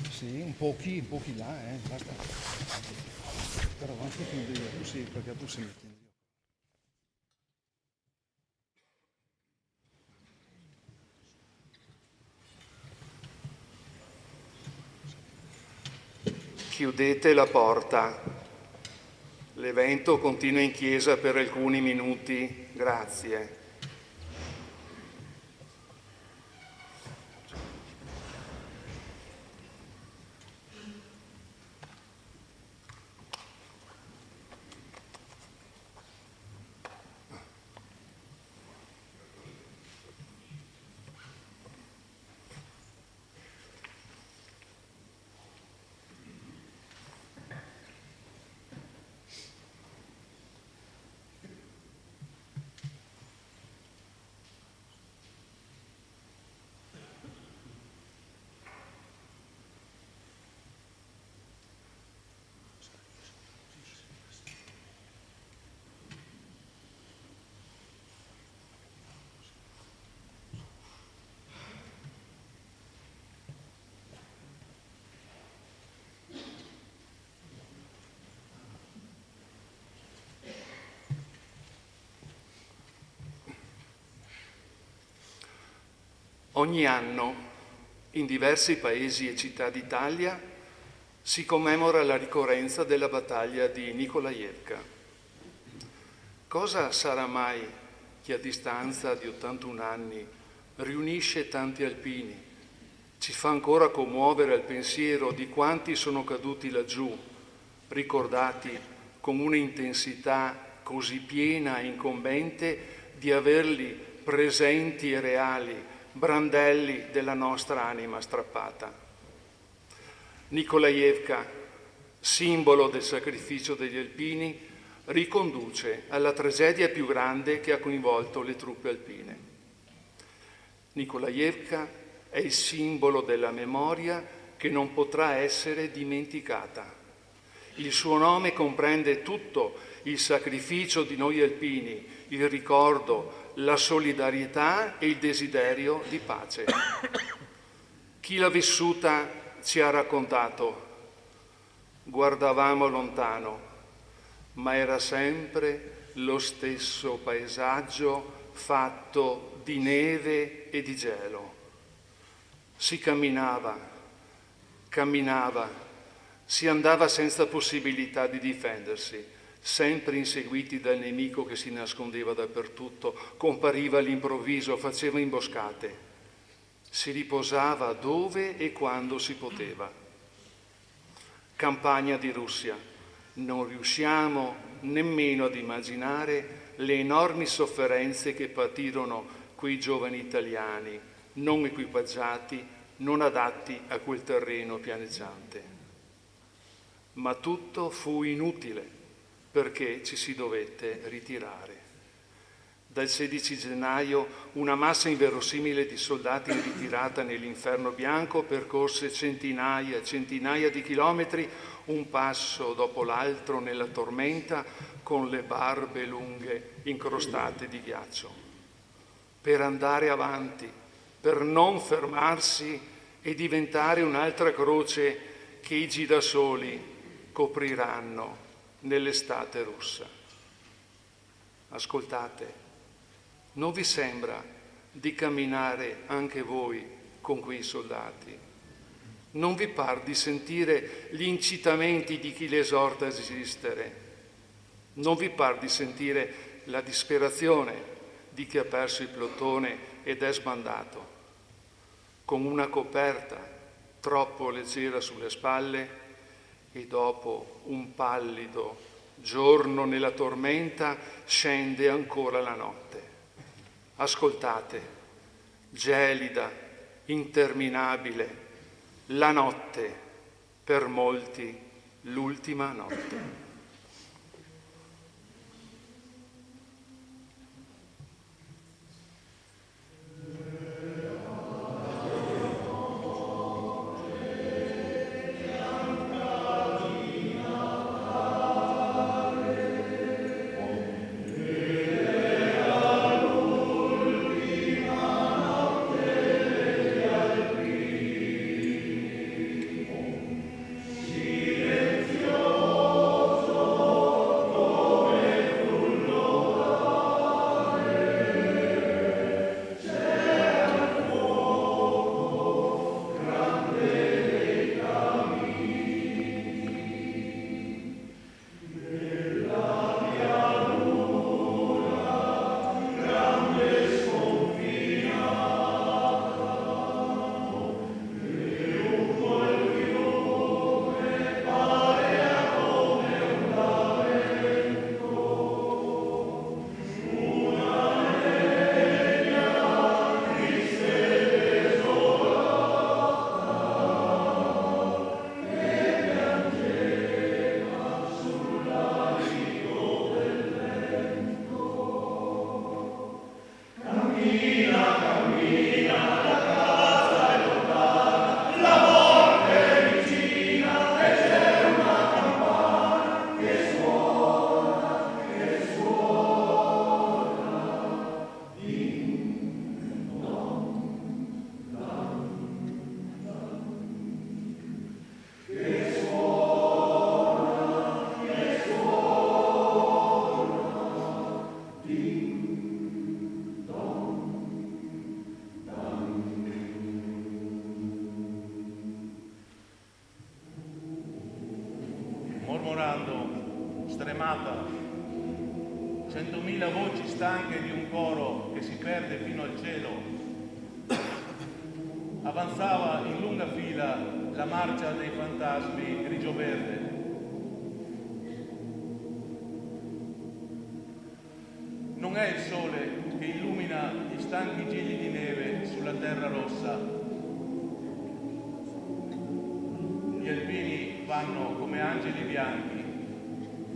Sì, un pochi là, basta. Però anche più tu sì, perché tu sei. Chiudete la porta. L'evento continua in chiesa per alcuni minuti. Grazie. Ogni anno, in diversi paesi e città d'Italia, si commemora la ricorrenza della battaglia di Nikolajevka. Cosa sarà mai che a distanza di 81 anni riunisce tanti alpini, ci fa ancora commuovere al pensiero di quanti sono caduti laggiù, ricordati con un'intensità così piena e incombente di averli presenti e reali, brandelli della nostra anima strappata. Nikolajevka, simbolo del sacrificio degli alpini, riconduce alla tragedia più grande che ha coinvolto le truppe alpine. Nikolajevka è il simbolo della memoria che non potrà essere dimenticata. Il suo nome comprende tutto il sacrificio di noi alpini, il ricordo, la solidarietà e il desiderio di pace. Chi l'ha vissuta ci ha raccontato: guardavamo lontano, ma era sempre lo stesso paesaggio fatto di neve e di gelo. Si camminava, si andava senza possibilità di difendersi, sempre inseguiti dal nemico che si nascondeva dappertutto, compariva all'improvviso, faceva imboscate. Si riposava dove e quando si poteva. Campagna di Russia. Non riusciamo nemmeno ad immaginare le enormi sofferenze che patirono quei giovani italiani, non equipaggiati, non adatti a quel terreno pianeggiante. Ma tutto fu inutile, perché ci si dovette ritirare. Dal 16 gennaio una massa inverosimile di soldati in ritirata nell'inferno bianco percorse centinaia e centinaia di chilometri, un passo dopo l'altro nella tormenta, con le barbe lunghe incrostate di ghiaccio. Per andare avanti, per non fermarsi e diventare un'altra croce che i girasoli copriranno nell'estate russa. Ascoltate, non vi sembra di camminare anche voi con quei soldati? Non vi par di sentire gli incitamenti di chi li esorta a resistere? Non vi par di sentire la disperazione di chi ha perso il plotone ed è sbandato, con una coperta troppo leggera sulle spalle e dopo un pallido giorno nella tormenta scende ancora la notte? Ascoltate, gelida, interminabile, la notte, per molti l'ultima notte. mormorando, stremata, 100.000 voci stanche di un coro che si perde fino al cielo. Avanzava in lunga fila la marcia dei fantasmi grigio-verde. Non è il sole che illumina gli stanchi gigli di neve sulla terra rossa. Gli alpini vanno come angeli bianchi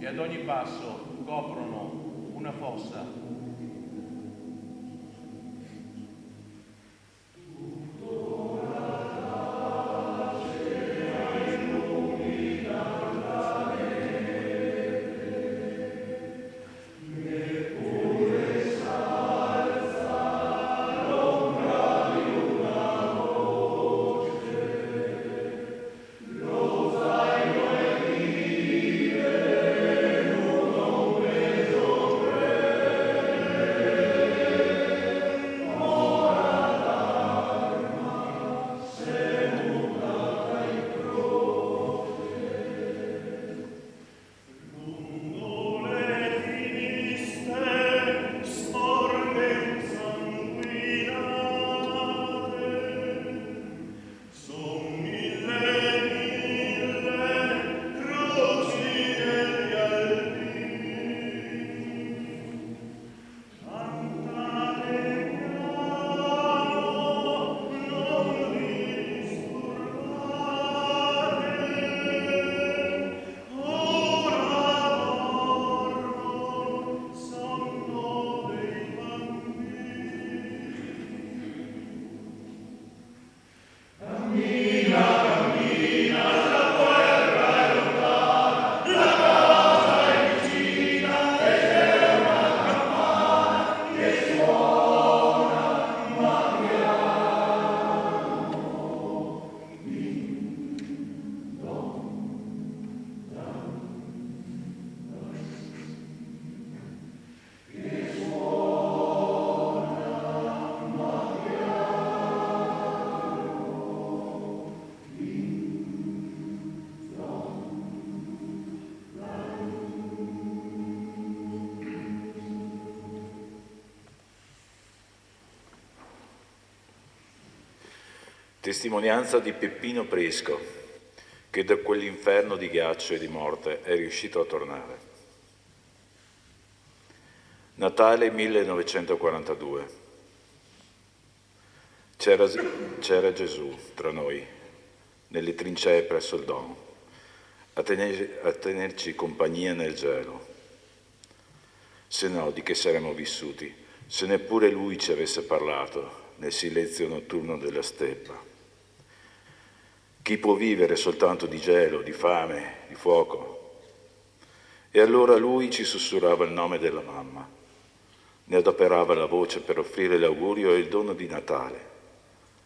e ad ogni passo coprono una fossa. Testimonianza di Peppino Presco, che da quell'inferno di ghiaccio e di morte è riuscito a tornare. Natale 1942. C'era Gesù tra noi, nelle trincee presso il Don, a tenerci compagnia nel gelo. Se no, di che saremmo vissuti, se neppure Lui ci avesse parlato nel silenzio notturno della steppa. Chi può vivere soltanto di gelo, di fame, di fuoco? E allora Lui ci sussurrava il nome della mamma, ne adoperava la voce per offrire l'augurio e il dono di Natale.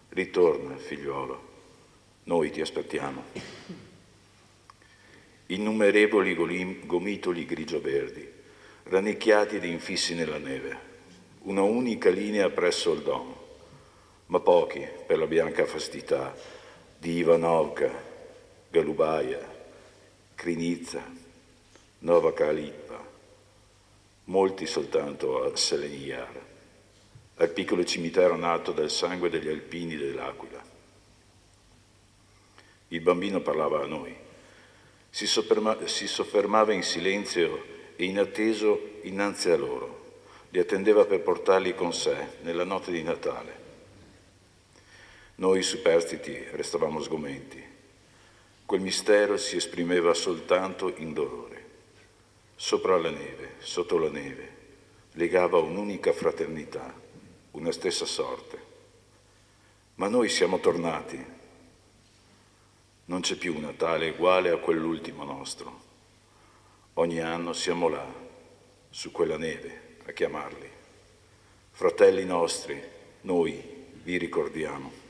Ritorna, figliuolo, noi ti aspettiamo. Innumerevoli gomitoli grigio-verdi, rannicchiati ed infissi nella neve, una unica linea presso il Don, ma pochi per la bianca vastità di Ivanovka, Galubaia, Krinitsa, Nova Kalippa, molti soltanto a Seleniar, al piccolo cimitero nato dal sangue degli alpini dell'Aquila. Il bambino parlava a noi, si soffermava in silenzio e inatteso innanzi a loro, li attendeva per portarli con sé nella notte di Natale. Noi superstiti restavamo sgomenti. Quel mistero si esprimeva soltanto in dolore. Sopra la neve, sotto la neve, legava un'unica fraternità, una stessa sorte. Ma noi siamo tornati. Non c'è più un Natale uguale a quell'ultimo nostro. Ogni anno siamo là, su quella neve, a chiamarli. Fratelli nostri, noi vi ricordiamo.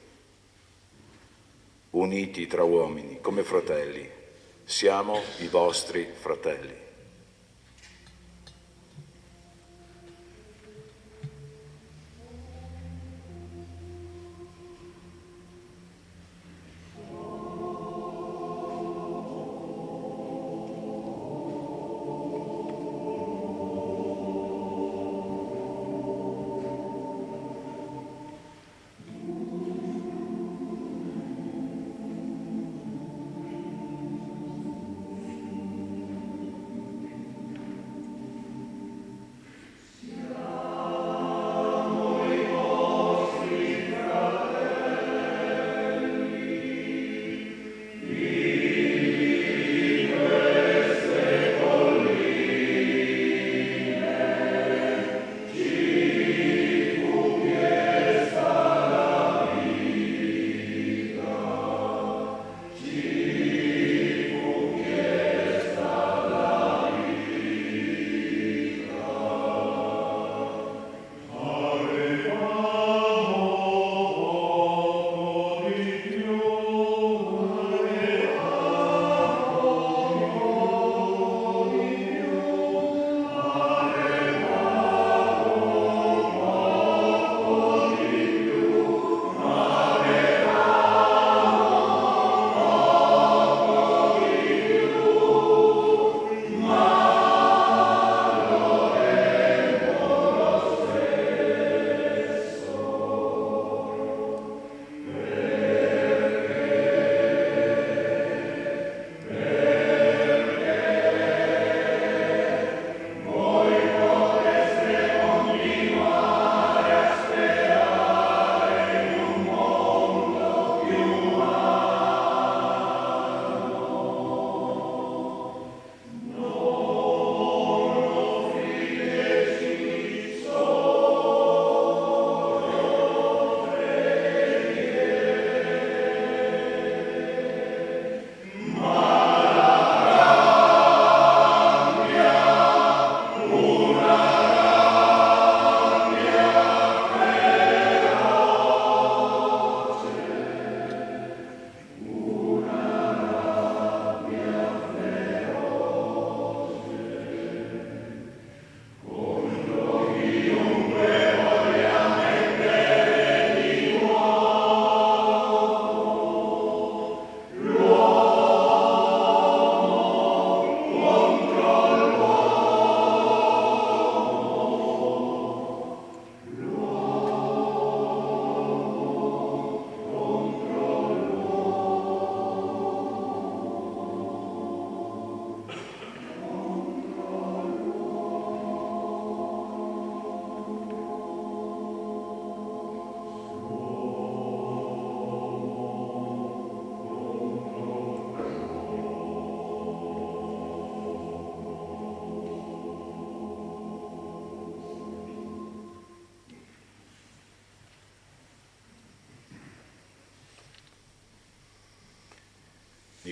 Uniti tra uomini, come fratelli, siamo i vostri fratelli.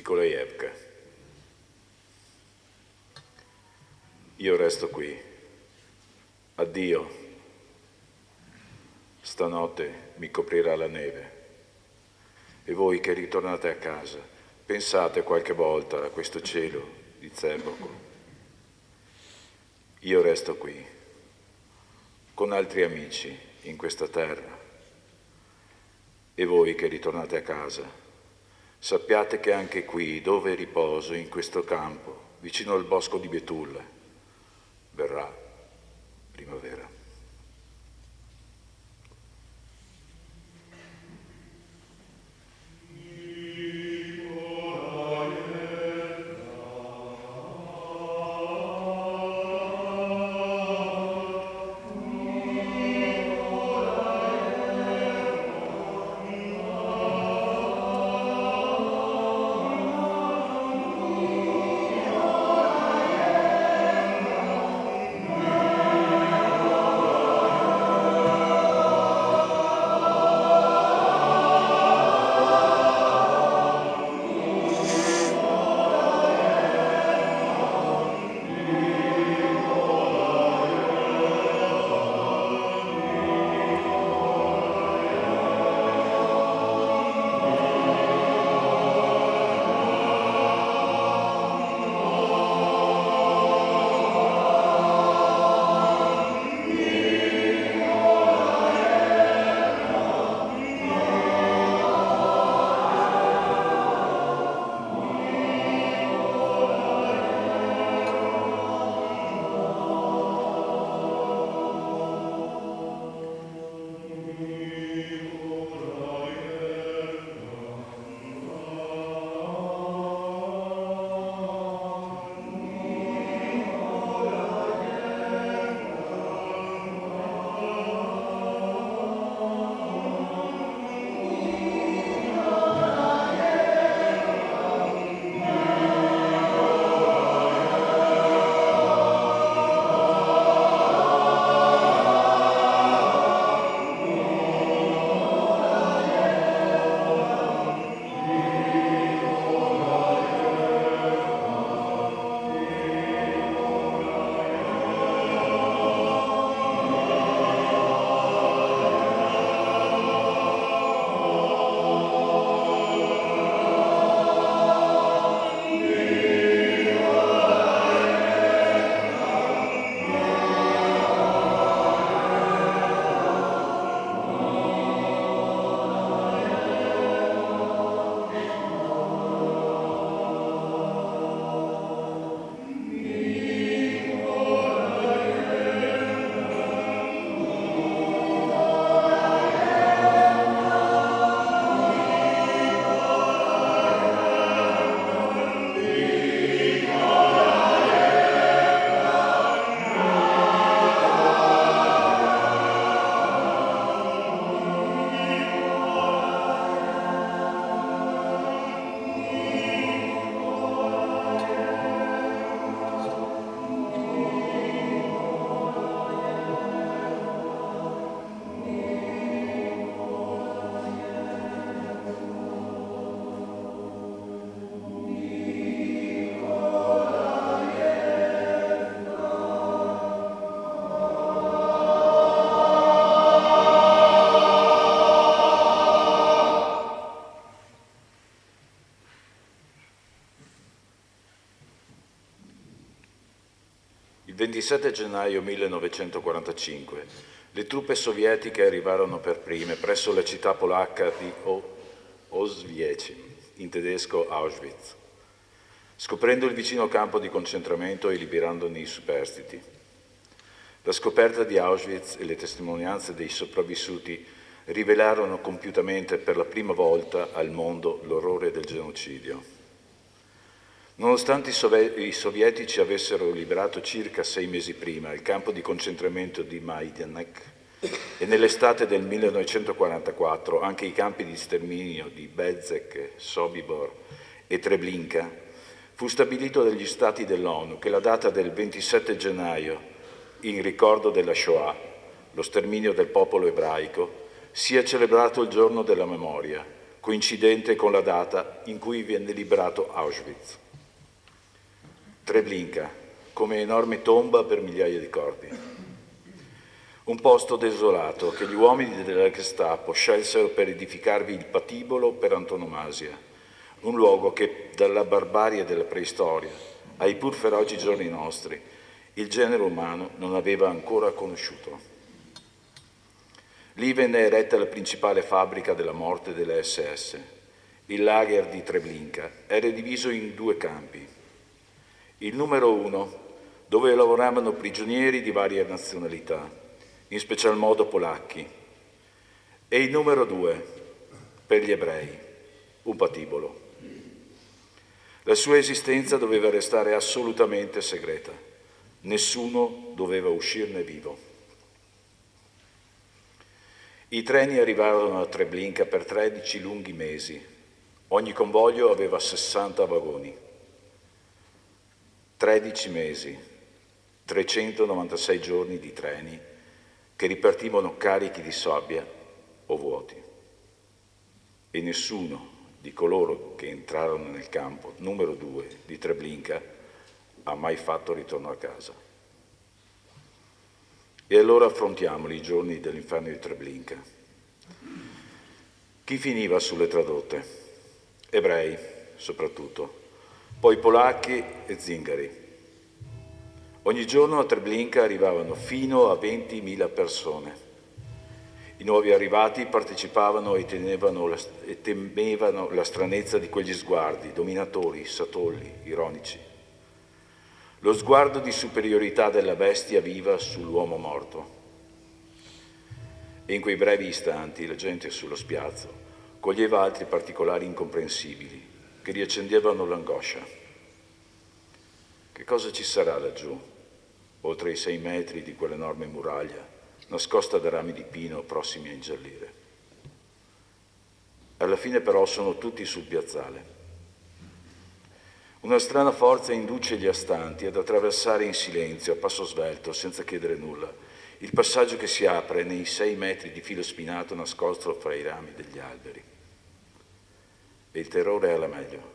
Nikolajevka. Io resto qui. Addio. Stanotte mi coprirà la neve. E voi che ritornate a casa, pensate qualche volta a questo cielo di Zeboko. Io resto qui, con altri amici in questa terra. E voi che ritornate a casa, sappiate che anche qui, dove riposo, in questo campo, vicino al bosco di Betulle, verrà primavera. Il 27 gennaio 1945 le truppe sovietiche arrivarono per prime presso la città polacca di Oswiecim, in tedesco Auschwitz, scoprendo il vicino campo di concentramento e liberandone i superstiti. La scoperta di Auschwitz e le testimonianze dei sopravvissuti rivelarono compiutamente per la prima volta al mondo l'orrore del genocidio. Nonostante i sovietici avessero liberato circa 6 mesi prima il campo di concentramento di Majdanek e nell'estate del 1944 anche i campi di sterminio di Belzec, Sobibor e Treblinka, fu stabilito dagli Stati dell'ONU che la data del 27 gennaio, in ricordo della Shoah, lo sterminio del popolo ebraico, sia celebrato il giorno della memoria, coincidente con la data in cui venne liberato Auschwitz. Treblinka, come enorme tomba per migliaia di corpi. Un posto desolato che gli uomini della Gestapo scelsero per edificarvi il patibolo per antonomasia, un luogo che dalla barbarie della preistoria ai pur feroci giorni nostri il genere umano non aveva ancora conosciuto. Lì venne eretta la principale fabbrica della morte delle SS. Il lager di Treblinka era diviso in 2 campi. Il numero 1, dove lavoravano prigionieri di varie nazionalità, in special modo polacchi, e il numero 2, per gli ebrei, un patibolo. La sua esistenza doveva restare assolutamente segreta. Nessuno doveva uscirne vivo. I treni arrivarono a Treblinka per 13 lunghi mesi. Ogni convoglio aveva 60 vagoni. 13 mesi, 396 giorni di treni che ripartivano carichi di sabbia o vuoti. E nessuno di coloro che entrarono nel campo numero 2 di Treblinka ha mai fatto ritorno a casa. E allora affrontiamoli i giorni dell'inferno di Treblinka. Chi finiva sulle tradotte? Ebrei, soprattutto, poi polacchi e zingari. Ogni giorno a Treblinka arrivavano fino a 20.000 persone. I nuovi arrivati partecipavano e temevano la stranezza di quegli sguardi, dominatori, satolli, ironici. Lo sguardo di superiorità della bestia viva sull'uomo morto. E in quei brevi istanti la gente sullo spiazzo coglieva altri particolari incomprensibili che riaccendevano l'angoscia. Che cosa ci sarà laggiù, oltre i 6 metri di quell'enorme muraglia, nascosta da rami di pino prossimi a ingiallire? Alla fine però sono tutti sul piazzale. Una strana forza induce gli astanti ad attraversare in silenzio, a passo svelto, senza chiedere nulla, il passaggio che si apre nei 6 metri di filo spinato nascosto fra i rami degli alberi. E il terrore è alla meglio.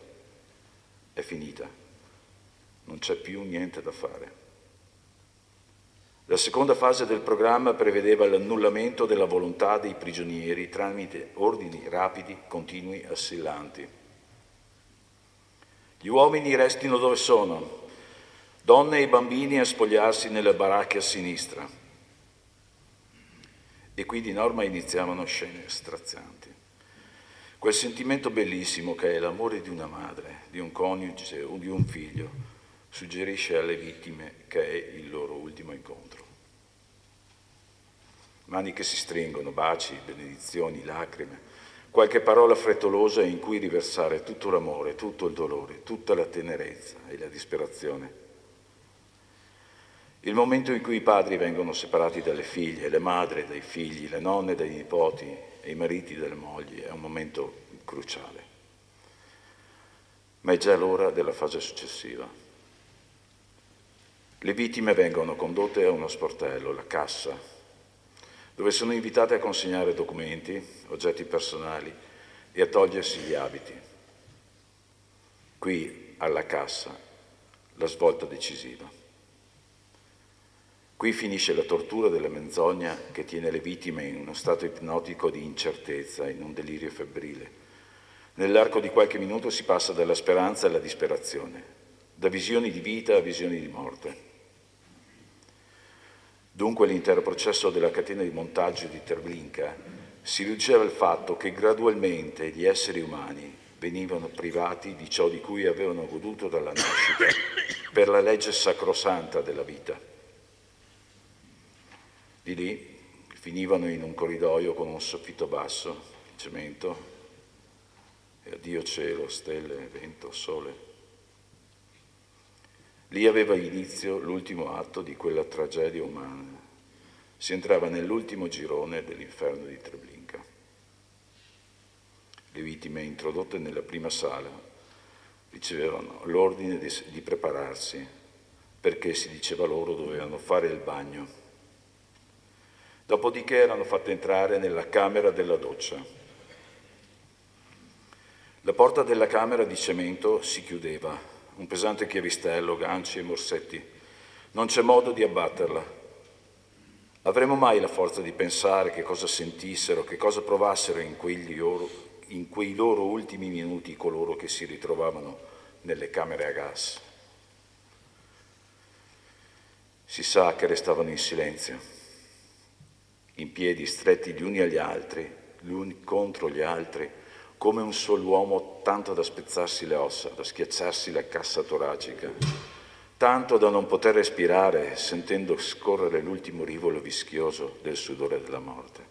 È finita. Non c'è più niente da fare. La seconda fase del programma prevedeva l'annullamento della volontà dei prigionieri tramite ordini rapidi, continui, assillanti. Gli uomini restino dove sono, donne e bambini a spogliarsi nelle baracche a sinistra. E qui di norma iniziavano scene strazianti. Quel sentimento bellissimo che è l'amore di una madre, di un coniuge o di un figlio, suggerisce alle vittime che è il loro ultimo incontro. Mani che si stringono, baci, benedizioni, lacrime, qualche parola frettolosa in cui riversare tutto l'amore, tutto il dolore, tutta la tenerezza e la disperazione. Il momento in cui i padri vengono separati dalle figlie, le madri dai figli, le nonne dai nipoti e i mariti dalle mogli è un momento cruciale. Ma è già l'ora della fase successiva. Le vittime vengono condotte a uno sportello, la cassa, dove sono invitate a consegnare documenti, oggetti personali e a togliersi gli abiti. Qui, alla cassa, la svolta decisiva. Qui finisce la tortura della menzogna che tiene le vittime in uno stato ipnotico di incertezza, in un delirio febbrile. Nell'arco di qualche minuto si passa dalla speranza alla disperazione, da visioni di vita a visioni di morte. Dunque l'intero processo della catena di montaggio di Treblinka si riduceva al fatto che gradualmente gli esseri umani venivano privati di ciò di cui avevano goduto dalla nascita per la legge sacrosanta della vita. Di lì finivano in un corridoio con un soffitto basso, cemento, e addio cielo, stelle, vento, sole. Lì aveva inizio l'ultimo atto di quella tragedia umana. Si entrava nell'ultimo girone dell'inferno di Treblinka. Le vittime introdotte nella prima sala ricevevano l'ordine di prepararsi perché si diceva loro dovevano fare il bagno. Dopodiché erano fatte entrare nella camera della doccia. La porta della camera di cemento si chiudeva, un pesante chiavistello, ganci e morsetti. Non c'è modo di abbatterla. Avremo mai la forza di pensare che cosa sentissero, che cosa provassero in quei loro ultimi minuti coloro che si ritrovavano nelle camere a gas? Si sa che restavano in silenzio, in piedi stretti gli uni agli altri, gli uni contro gli altri, come un solo uomo, tanto da spezzarsi le ossa, da schiacciarsi la cassa toracica, tanto da non poter respirare, sentendo scorrere l'ultimo rivolo vischioso del sudore della morte.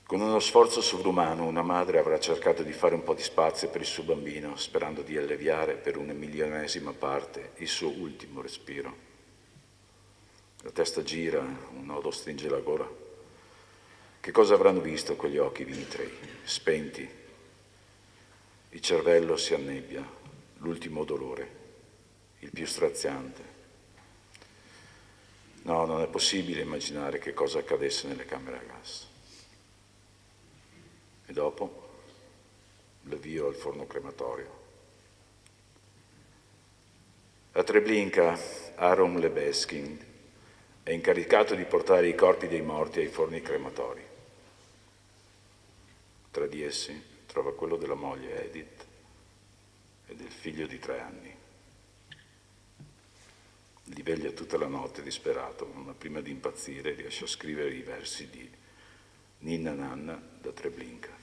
Con uno sforzo sovrumano una madre avrà cercato di fare un po' di spazio per il suo bambino, sperando di alleviare per una milionesima parte il suo ultimo respiro. La testa gira, un nodo stringe la gola. Che cosa avranno visto quegli occhi vitrei, spenti? Il cervello si annebbia, l'ultimo dolore, il più straziante. No, non è possibile immaginare che cosa accadesse nelle camere a gas. E dopo l'avvio al forno crematorio. A Treblinka, Aaron Lebeskin è incaricato di portare i corpi dei morti ai forni crematori. Tra di essi trova quello della moglie Edith e del figlio di 3 anni. Li veglia tutta la notte disperato, ma prima di impazzire riesce a scrivere i versi di Ninna Nanna da Treblinka.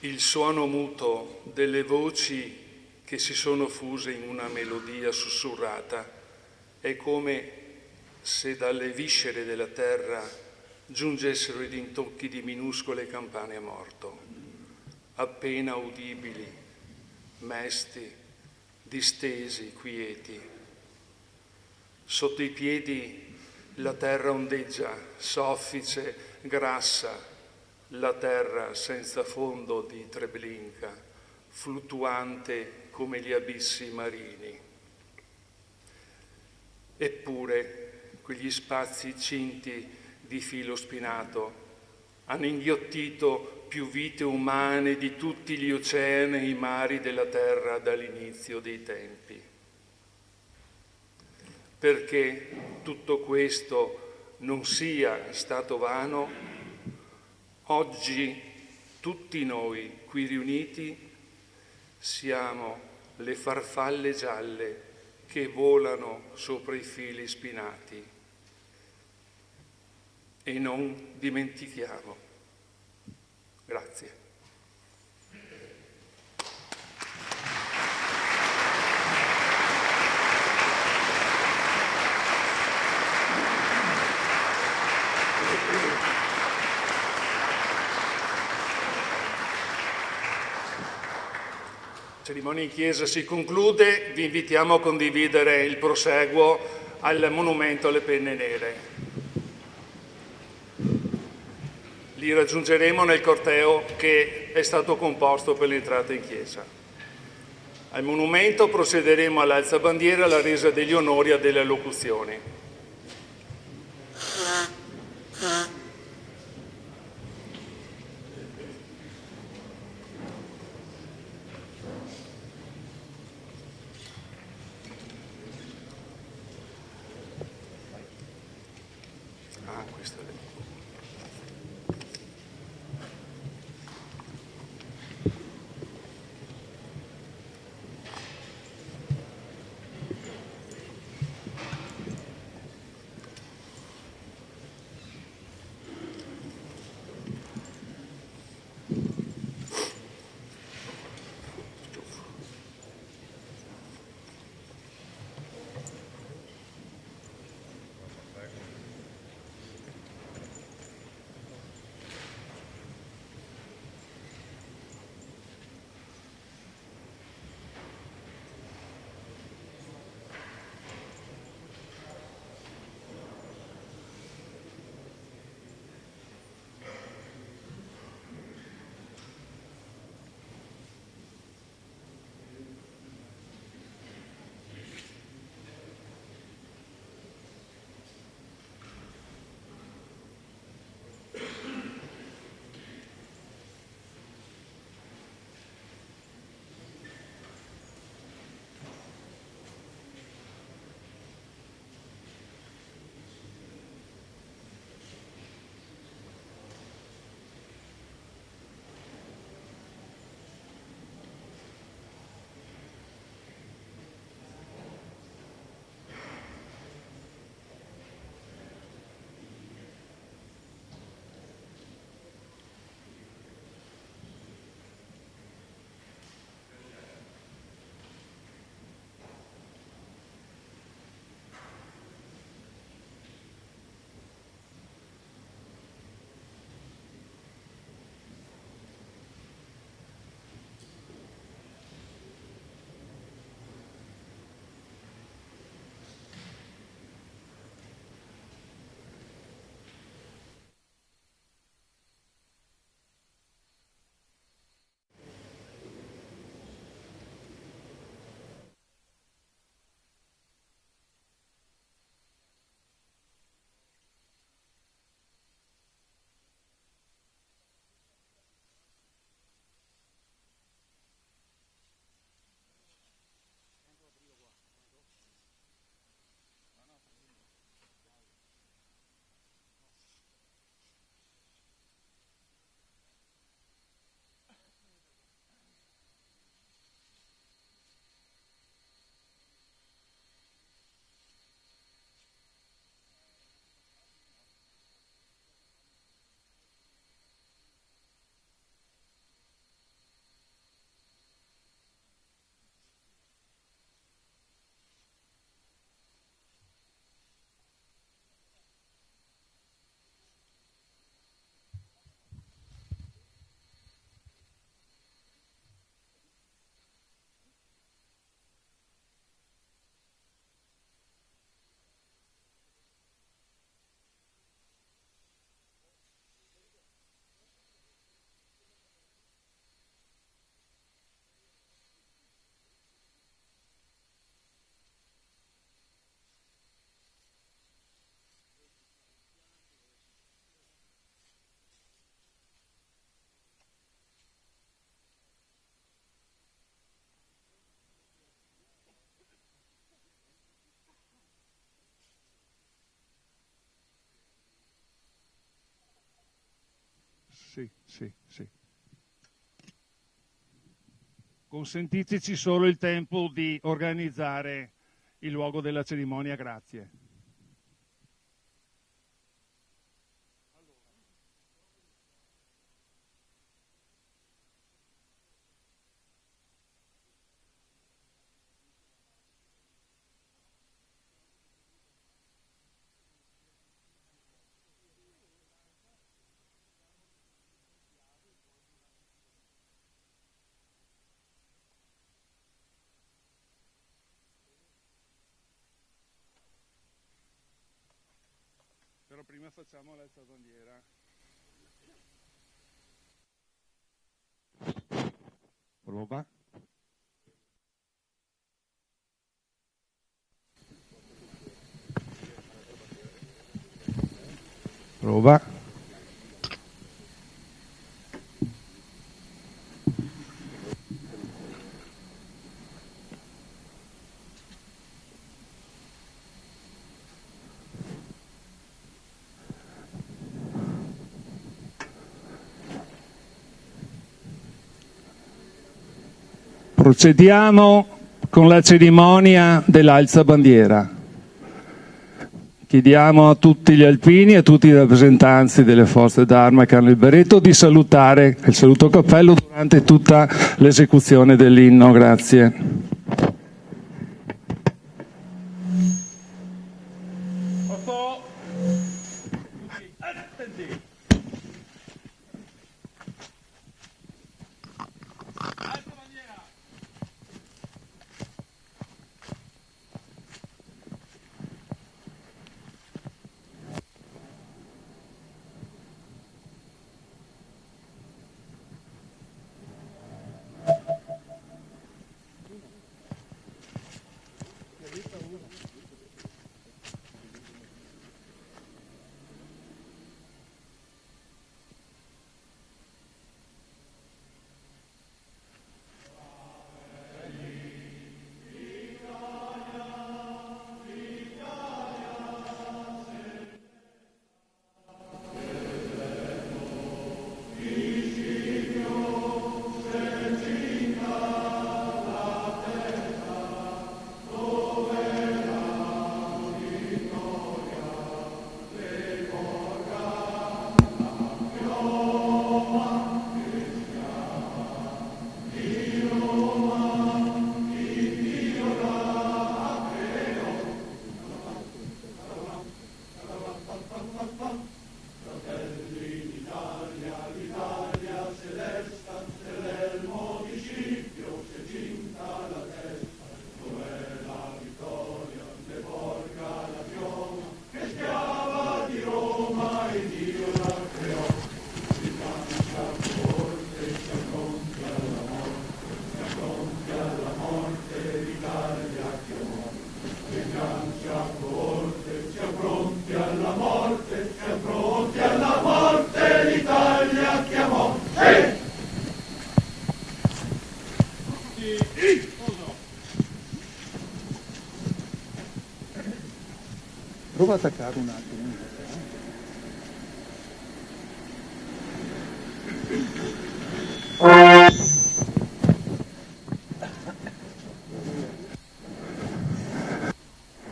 Il suono muto delle voci che si sono fuse in una melodia sussurrata è come se dalle viscere della terra giungessero i rintocchi di minuscole campane a morto, appena udibili, mesti, distesi, quieti. Sotto i piedi la terra ondeggia, soffice, grassa, la terra senza fondo di Treblinka, fluttuante come gli abissi marini. Eppure quegli spazi cinti di filo spinato hanno inghiottito più vite umane di tutti gli oceani e i mari della terra dall'inizio dei tempi. Perché tutto questo non sia stato vano, oggi tutti noi qui riuniti siamo le farfalle gialle che volano sopra i fili spinati. E non dimentichiamo. Grazie. La cerimonia in chiesa si conclude, vi invitiamo a condividere il proseguo al monumento alle penne nere. Li raggiungeremo nel corteo che è stato composto per l'entrata in chiesa. Al monumento procederemo all'alzabandiera e alla resa degli onori a delle allocuzioni. Questo è Sì. Consentiteci solo il tempo di organizzare il luogo della cerimonia, grazie. Però prima facciamo l'alzabandiera. Prova. Prova. Procediamo con la cerimonia dell'alzabandiera. Chiediamo a tutti gli alpini e a tutti i rappresentanti delle forze d'arma che hanno il berretto di salutare il saluto cappello durante tutta l'esecuzione dell'inno. Grazie. Prova a attaccare un attimo.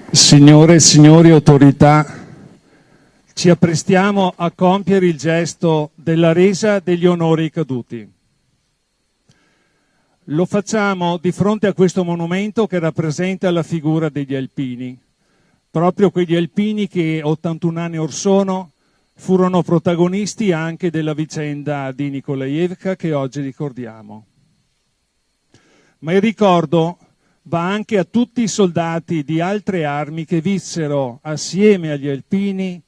Signore e signori autorità, ci apprestiamo a compiere il gesto della resa degli onori ai caduti. Lo facciamo di fronte a questo monumento che rappresenta la figura degli alpini, proprio quegli alpini che 81 anni or sono furono protagonisti anche della vicenda di Nikolajevka che oggi ricordiamo. Ma il ricordo va anche a tutti i soldati di altre armi che vissero assieme agli alpini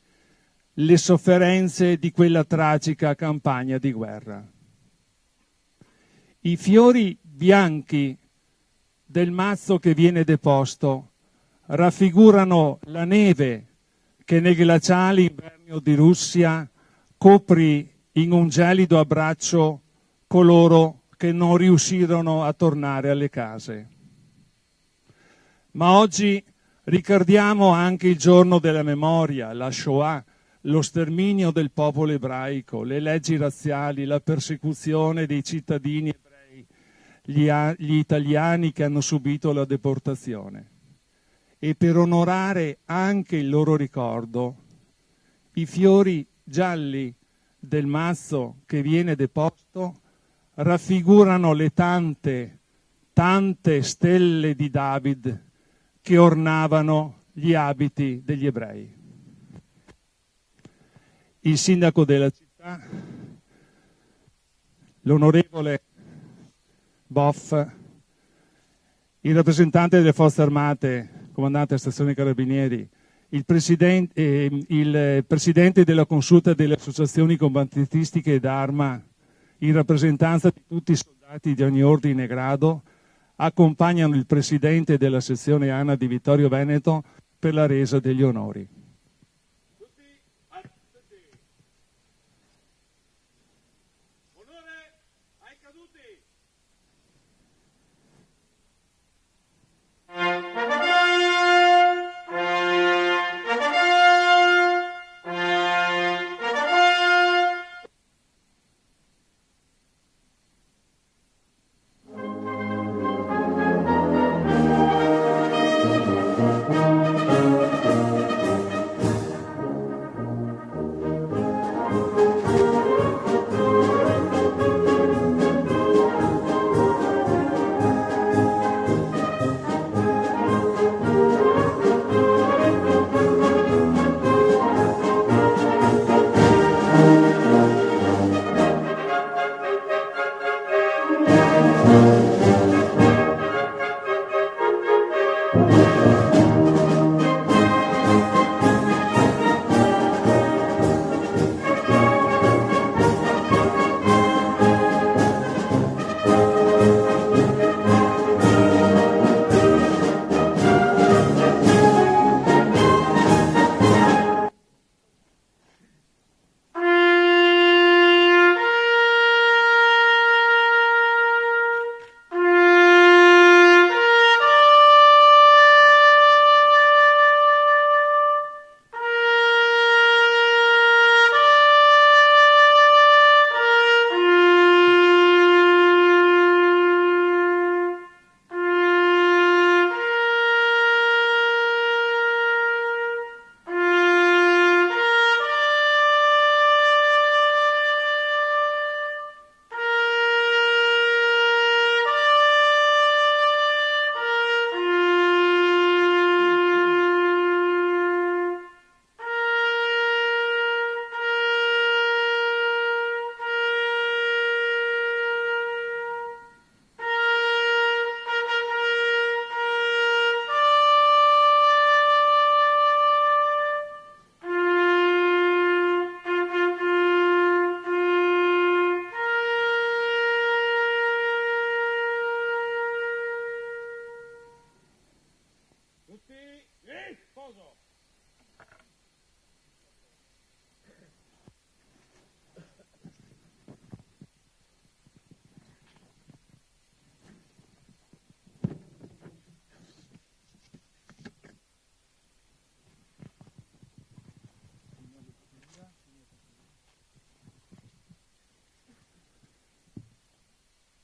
le sofferenze di quella tragica campagna di guerra. I fiori bianchi del mazzo che viene deposto raffigurano la neve che nei glaciali inverni di Russia coprì in un gelido abbraccio coloro che non riuscirono a tornare alle case. Ma oggi ricordiamo anche il giorno della memoria, la Shoah, lo sterminio del popolo ebraico, le leggi razziali, la persecuzione dei cittadini ebrei, gli italiani che hanno subito la deportazione. E per onorare anche il loro ricordo, i fiori gialli del mazzo che viene deposto raffigurano le tante stelle di David che ornavano gli abiti degli ebrei. Il sindaco della città, l'onorevole Boff, il rappresentante delle forze armate, comandante della stazione Carabinieri, il presidente della consulta delle associazioni combattentistiche d'arma, in rappresentanza di tutti i soldati di ogni ordine e grado, accompagnano il presidente della sezione ANA di Vittorio Veneto per la resa degli onori.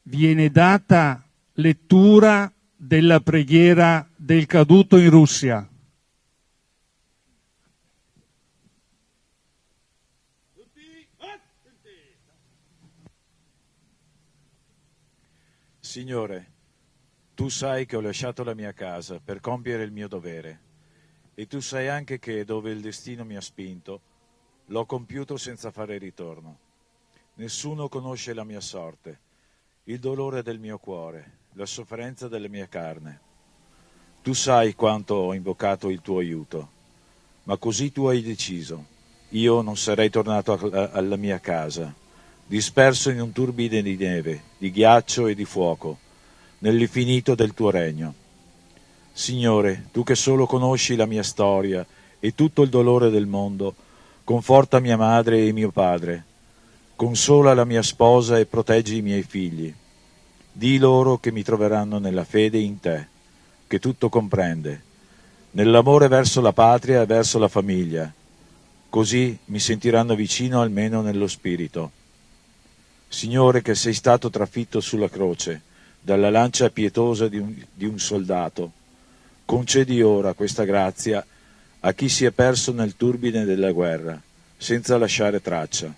Viene data lettura della preghiera del caduto in Russia. Signore, tu sai che ho lasciato la mia casa per compiere il mio dovere e tu sai anche che dove il destino mi ha spinto l'ho compiuto senza fare ritorno. Nessuno conosce la mia sorte, il dolore del mio cuore, la sofferenza della mia carne. Tu sai quanto ho invocato il tuo aiuto, ma così tu hai deciso. Io non sarei tornato alla mia casa, disperso in un turbine di neve, di ghiaccio e di fuoco, nell'infinito del tuo regno. Signore, tu che solo conosci la mia storia e tutto il dolore del mondo, conforta mia madre e mio padre, consola la mia sposa e proteggi i miei figli. Di loro che mi troveranno nella fede in te, che tutto comprende, nell'amore verso la patria e verso la famiglia. così mi sentiranno vicino almeno nello spirito. Signore, che sei stato trafitto sulla croce dalla lancia pietosa di un soldato, concedi ora questa grazia a chi si è perso nel turbine della guerra, senza lasciare traccia.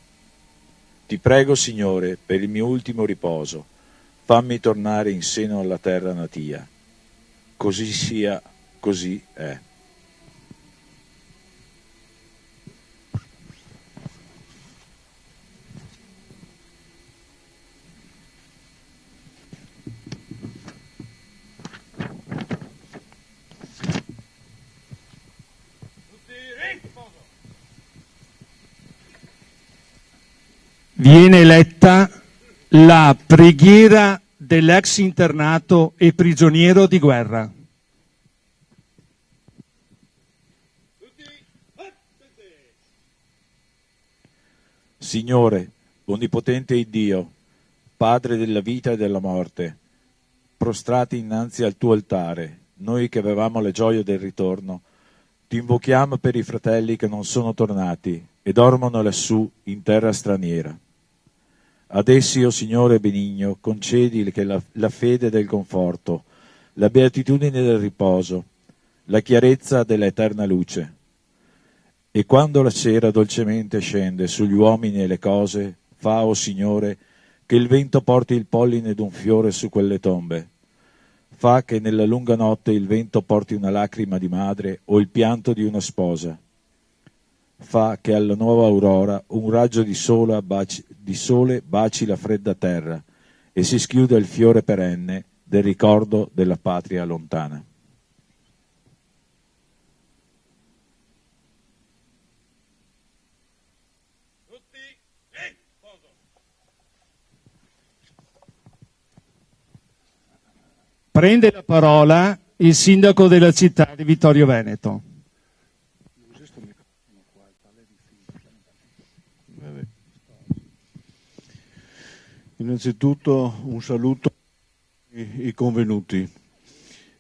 Ti prego, Signore, per il mio ultimo riposo, fammi tornare in seno alla terra natia. Così sia, così è. Viene letta la preghiera dell'ex internato e prigioniero di guerra. Signore, onnipotente Iddio, Padre della vita e della morte, prostrati innanzi al tuo altare, noi che avevamo le gioie del ritorno, ti invochiamo per i fratelli che non sono tornati e dormono lassù in terra straniera. Ad essi, o Signore benigno, concedi che la fede del conforto, la beatitudine del riposo, la chiarezza dell'eterna luce. E quando la sera dolcemente scende sugli uomini e le cose, fa, o Signore, che il vento porti il polline d'un fiore su quelle tombe. Fa che nella lunga notte il vento porti una lacrima di madre o il pianto di una sposa. Fa che alla nuova aurora un raggio di sole baci la fredda terra e si schiuda il fiore perenne del ricordo della patria lontana. Prende la parola il sindaco della città di Vittorio Veneto. Innanzitutto un saluto ai convenuti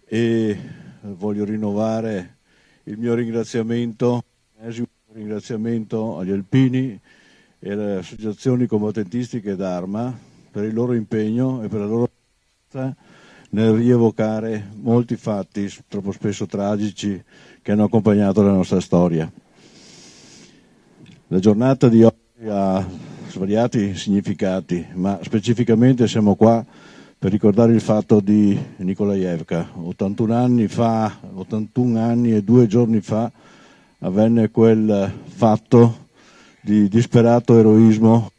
e voglio rinnovare il mio ringraziamento agli alpini e alle associazioni combattentistiche d'Arma per il loro impegno e per la loro forza nel rievocare molti fatti troppo spesso tragici che hanno accompagnato la nostra storia. La giornata di oggi ha svariati significati, ma specificamente siamo qua per ricordare il fatto di Nikolajevka. 81 anni e 2 giorni fa avvenne quel fatto di disperato eroismo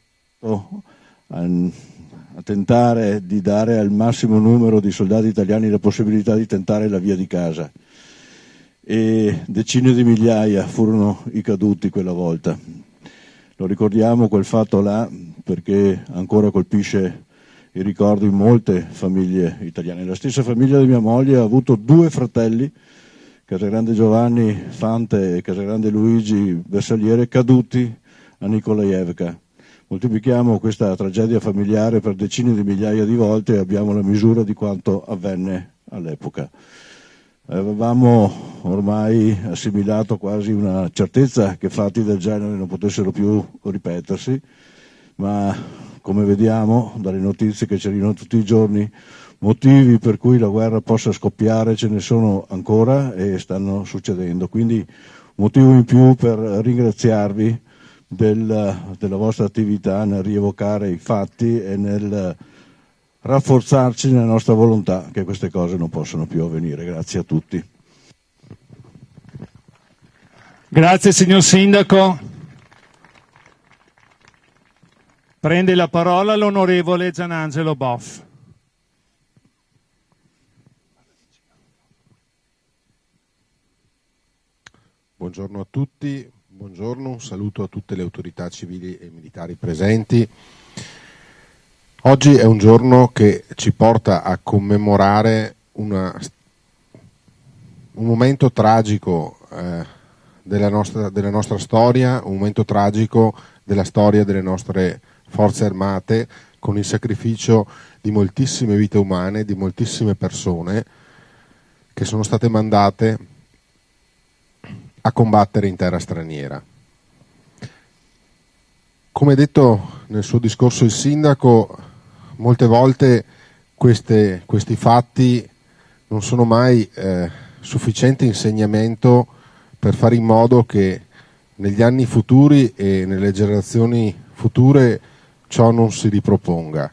a tentare di dare al massimo numero di soldati italiani la possibilità di tentare la via di casa. E decine di migliaia furono i caduti quella volta. Lo ricordiamo quel fatto là perché ancora colpisce i ricordi in molte famiglie italiane. La stessa famiglia di mia moglie ha avuto 2 fratelli, Casagrande Giovanni Fante e Casagrande Luigi Bersagliere, caduti a Nikolajevka. Moltiplichiamo questa tragedia familiare per decine di migliaia di volte e abbiamo la misura di quanto avvenne all'epoca. Avevamo ormai assimilato quasi una certezza che fatti del genere non potessero più ripetersi, ma come vediamo dalle notizie che ci arrivano tutti i giorni, motivi per cui la guerra possa scoppiare ce ne sono ancora e stanno succedendo. Quindi motivo in più per ringraziarvi della vostra attività nel rievocare i fatti e nel rafforzarci nella nostra volontà che queste cose non possano più avvenire. Grazie a tutti. Grazie signor Sindaco. Prende la parola l'onorevole Gianangelo Boff. Buongiorno a tutti, buongiorno, un saluto a tutte le autorità civili e militari presenti. Oggi è un giorno che ci porta a commemorare un momento tragico della nostra storia, un momento tragico della storia delle nostre forze armate, con il sacrificio di moltissime vite umane, di moltissime persone che sono state mandate a combattere in terra straniera. Come detto nel suo discorso il sindaco, molte volte questi fatti non sono mai sufficiente insegnamento per fare in modo che negli anni futuri e nelle generazioni future ciò non si riproponga.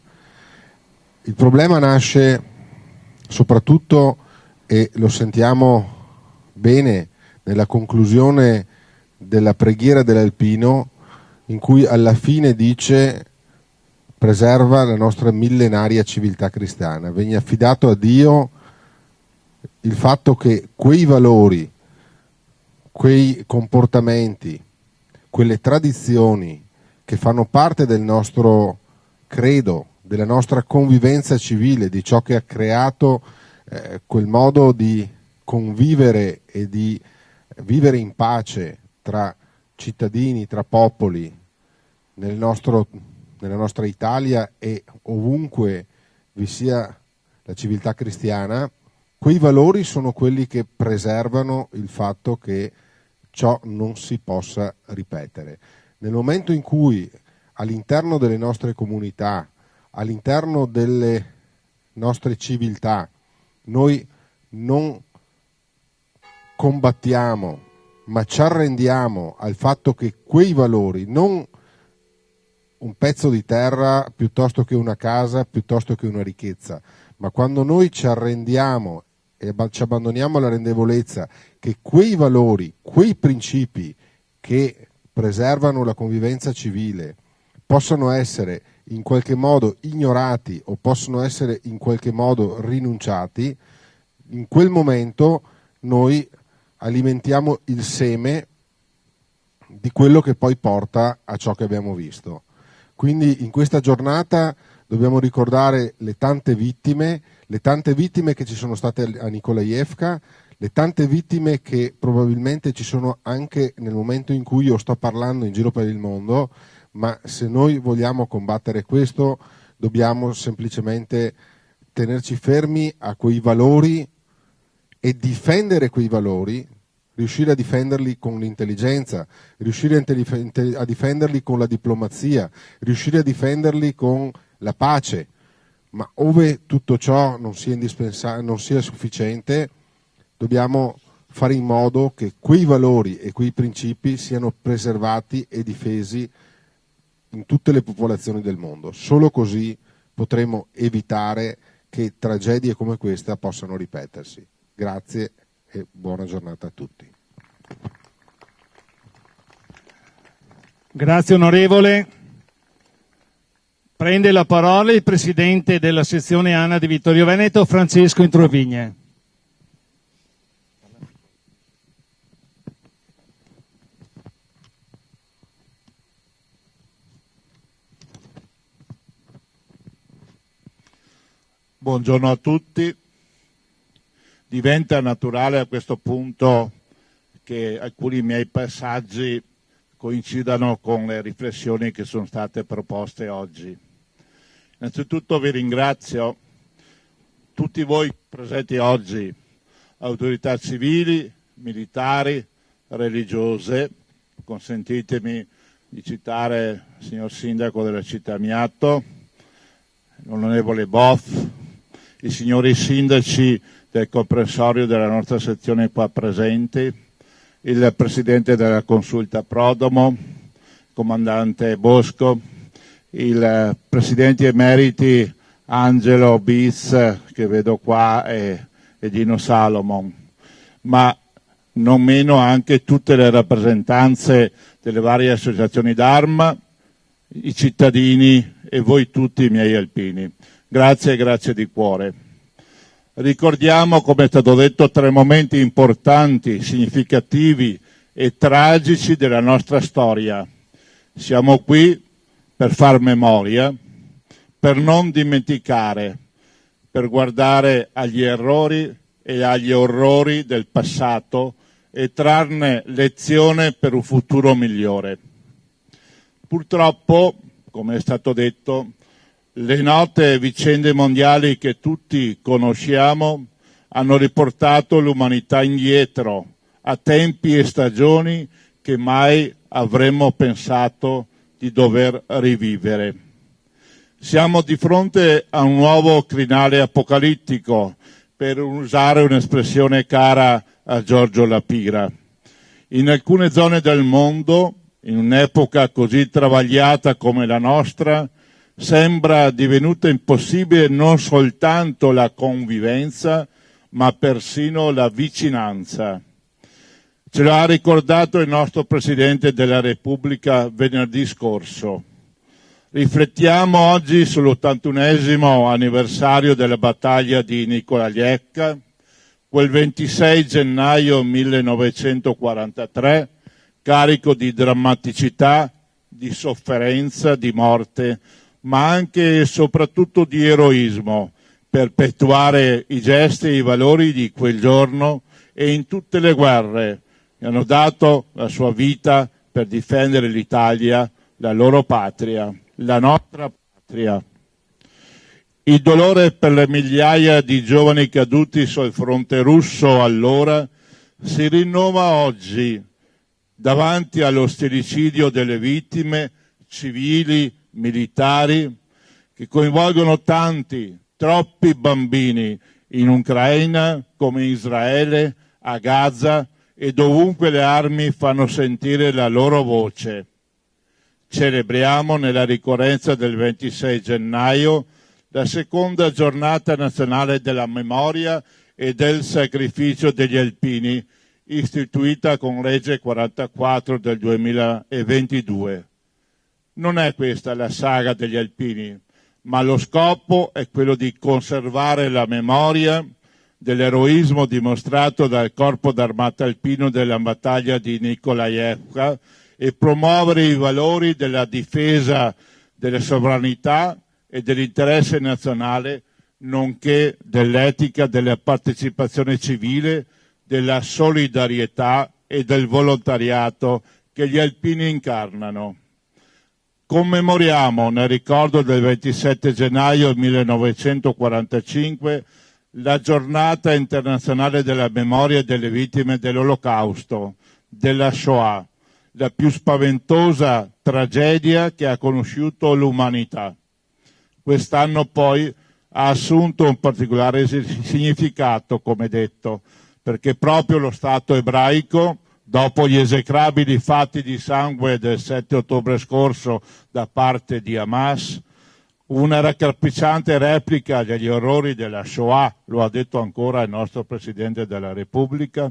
Il problema nasce soprattutto, e lo sentiamo bene nella conclusione della preghiera dell'Alpino, in cui alla fine dice: preserva la nostra millenaria civiltà cristiana. Viene affidato a Dio il fatto che quei valori, quei comportamenti, quelle tradizioni che fanno parte del nostro credo, della nostra convivenza civile, di ciò che ha creato quel modo di convivere e di vivere in pace tra cittadini, tra popoli, nella nostra Italia e ovunque vi sia la civiltà cristiana, quei valori sono quelli che preservano il fatto che ciò non si possa ripetere. Nel momento in cui all'interno delle nostre comunità, all'interno delle nostre civiltà, noi non combattiamo, ma ci arrendiamo al fatto che quei valori, non un pezzo di terra piuttosto che una casa, piuttosto che una ricchezza, ma quando noi ci arrendiamo e ci abbandoniamo alla rendevolezza che quei valori, quei principi che preservano la convivenza civile possono essere in qualche modo ignorati o possono essere in qualche modo rinunciati, in quel momento noi alimentiamo il seme di quello che poi porta a ciò che abbiamo visto. Quindi in questa giornata dobbiamo ricordare le tante vittime che ci sono state a Nikolaevka, le tante vittime che probabilmente ci sono anche nel momento in cui io sto parlando in giro per il mondo, ma se noi vogliamo combattere questo dobbiamo semplicemente tenerci fermi a quei valori e difendere quei valori, riuscire a difenderli con l'intelligenza, riuscire a difenderli con la diplomazia, riuscire a difenderli con la pace, ma ove tutto ciò non sia sufficiente, dobbiamo fare in modo che quei valori e quei principi siano preservati e difesi in tutte le popolazioni del mondo. Solo così potremo evitare che tragedie come questa possano ripetersi. Grazie e buona giornata a tutti. Grazie onorevole. Prende la parola il presidente della sezione ANA di Vittorio Veneto, Francesco Introvigne. Buongiorno a tutti. Diventa naturale a questo punto che alcuni miei passaggi coincidano con le riflessioni che sono state proposte oggi. Innanzitutto vi ringrazio tutti voi presenti oggi, autorità civili, militari, religiose. Consentitemi di citare il signor Sindaco della città Miatto, l'onorevole Boff, i signori sindaci del comprensorio della nostra sezione qua presenti, il presidente della consulta Prodomo, il comandante Bosco, il presidente emeriti Angelo Biz, che vedo qua, e Gino Salomon, ma non meno anche tutte le rappresentanze delle varie associazioni d'arma, i cittadini e voi tutti i miei alpini. Grazie, grazie di cuore. Ricordiamo, come è stato detto, 3 momenti importanti, significativi e tragici della nostra storia. Siamo qui per far memoria, per non dimenticare, per guardare agli errori e agli orrori del passato e trarne lezione per un futuro migliore. Purtroppo, come è stato detto, le note vicende mondiali che tutti conosciamo hanno riportato l'umanità indietro a tempi e stagioni che mai avremmo pensato di dover rivivere. Siamo di fronte a un nuovo crinale apocalittico, per usare un'espressione cara a Giorgio La Pira. In alcune zone del mondo, in un'epoca così travagliata come la nostra, sembra divenuta impossibile non soltanto la convivenza, ma persino la vicinanza. Ce lo ha ricordato il nostro Presidente della Repubblica venerdì scorso. Riflettiamo oggi sull'81esimo anniversario della battaglia di Nikolajevka, quel 26 gennaio 1943, carico di drammaticità, di sofferenza, di morte, ma anche e soprattutto di eroismo, perpetuare i gesti e i valori di quel giorno e in tutte le guerre che hanno dato la sua vita per difendere l'Italia, la loro patria, la nostra patria. Il dolore per le migliaia di giovani caduti sul fronte russo allora si rinnova oggi davanti allo stillicidio delle vittime civili, militari, che coinvolgono tanti, troppi bambini in Ucraina come in Israele, a Gaza e dovunque le armi fanno sentire la loro voce. Celebriamo nella ricorrenza del 26 gennaio la seconda giornata nazionale della memoria e del sacrificio degli alpini, istituita con legge 44 del 2022. Non è questa la saga degli alpini, ma lo scopo è quello di conservare la memoria dell'eroismo dimostrato dal Corpo d'Armata Alpino della battaglia di Nikolajevka e promuovere i valori della difesa della sovranità e dell'interesse nazionale, nonché dell'etica della partecipazione civile, della solidarietà e del volontariato che gli alpini incarnano. Commemoriamo nel ricordo del 27 gennaio 1945 la giornata internazionale della memoria delle vittime dell'Olocausto, della Shoah, la più spaventosa tragedia che ha conosciuto l'umanità. Quest'anno poi ha assunto un particolare significato, come detto, perché proprio lo Stato ebraico, dopo gli esecrabili fatti di sangue del 7 ottobre scorso da parte di Hamas, una raccapricciante replica degli orrori della Shoah, lo ha detto ancora il nostro Presidente della Repubblica,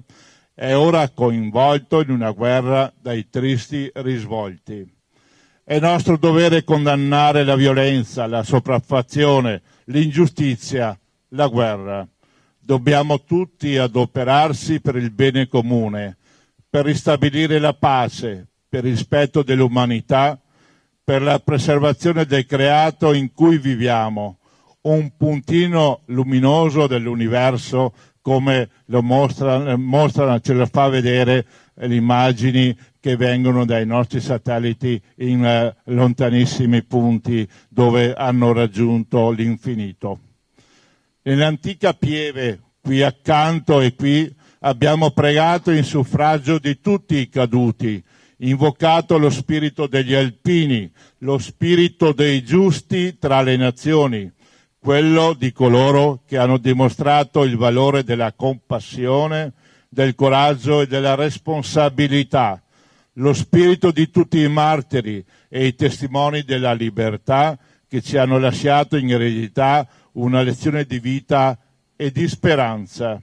è ora coinvolto in una guerra dai tristi risvolti. È nostro dovere condannare la violenza, la sopraffazione, l'ingiustizia, la guerra. Dobbiamo tutti adoperarsi per il bene comune, per ristabilire la pace, per il rispetto dell'umanità, per la preservazione del creato in cui viviamo, un puntino luminoso dell'universo come lo ce lo fa vedere le immagini che vengono dai nostri satelliti in lontanissimi punti dove hanno raggiunto l'infinito. Nell'antica Pieve, qui accanto e qui, abbiamo pregato in suffragio di tutti i caduti, invocato lo spirito degli alpini, lo spirito dei giusti tra le nazioni, quello di coloro che hanno dimostrato il valore della compassione, del coraggio e della responsabilità, lo spirito di tutti i martiri e i testimoni della libertà che ci hanno lasciato in eredità una lezione di vita e di speranza.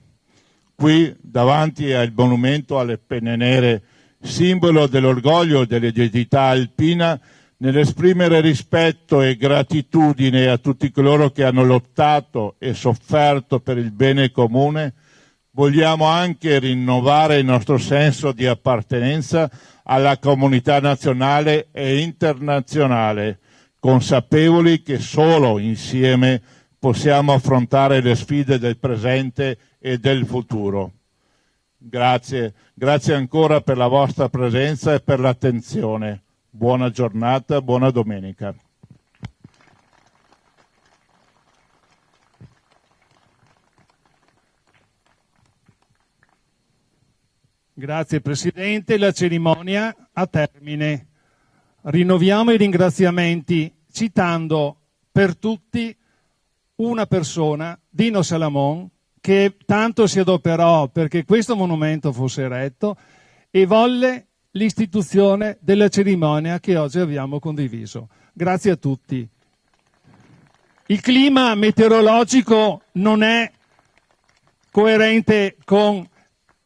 Qui, davanti al monumento alle penne nere, simbolo dell'orgoglio e dell'identità alpina, nell'esprimere rispetto e gratitudine a tutti coloro che hanno lottato e sofferto per il bene comune, vogliamo anche rinnovare il nostro senso di appartenenza alla comunità nazionale e internazionale, consapevoli che solo insieme possiamo affrontare le sfide del presente e del futuro. Grazie ancora per la vostra presenza e per l'attenzione. Buona giornata, buona domenica. Grazie Presidente, la cerimonia a termine. rinnoviamo i ringraziamenti citando per tutti una persona, Dino Salamon, che tanto si adoperò perché questo monumento fosse eretto e volle l'istituzione della cerimonia che oggi abbiamo condiviso. Grazie a tutti. Il clima meteorologico non è coerente con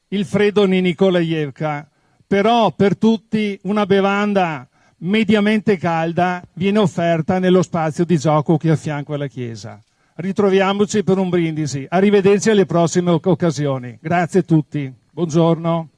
il freddo di Nikolajevka, però per tutti una bevanda mediamente calda viene offerta nello spazio di gioco che è a fianco alla chiesa. Ritroviamoci per un brindisi. Arrivederci alle prossime occasioni. Grazie a tutti. Buongiorno.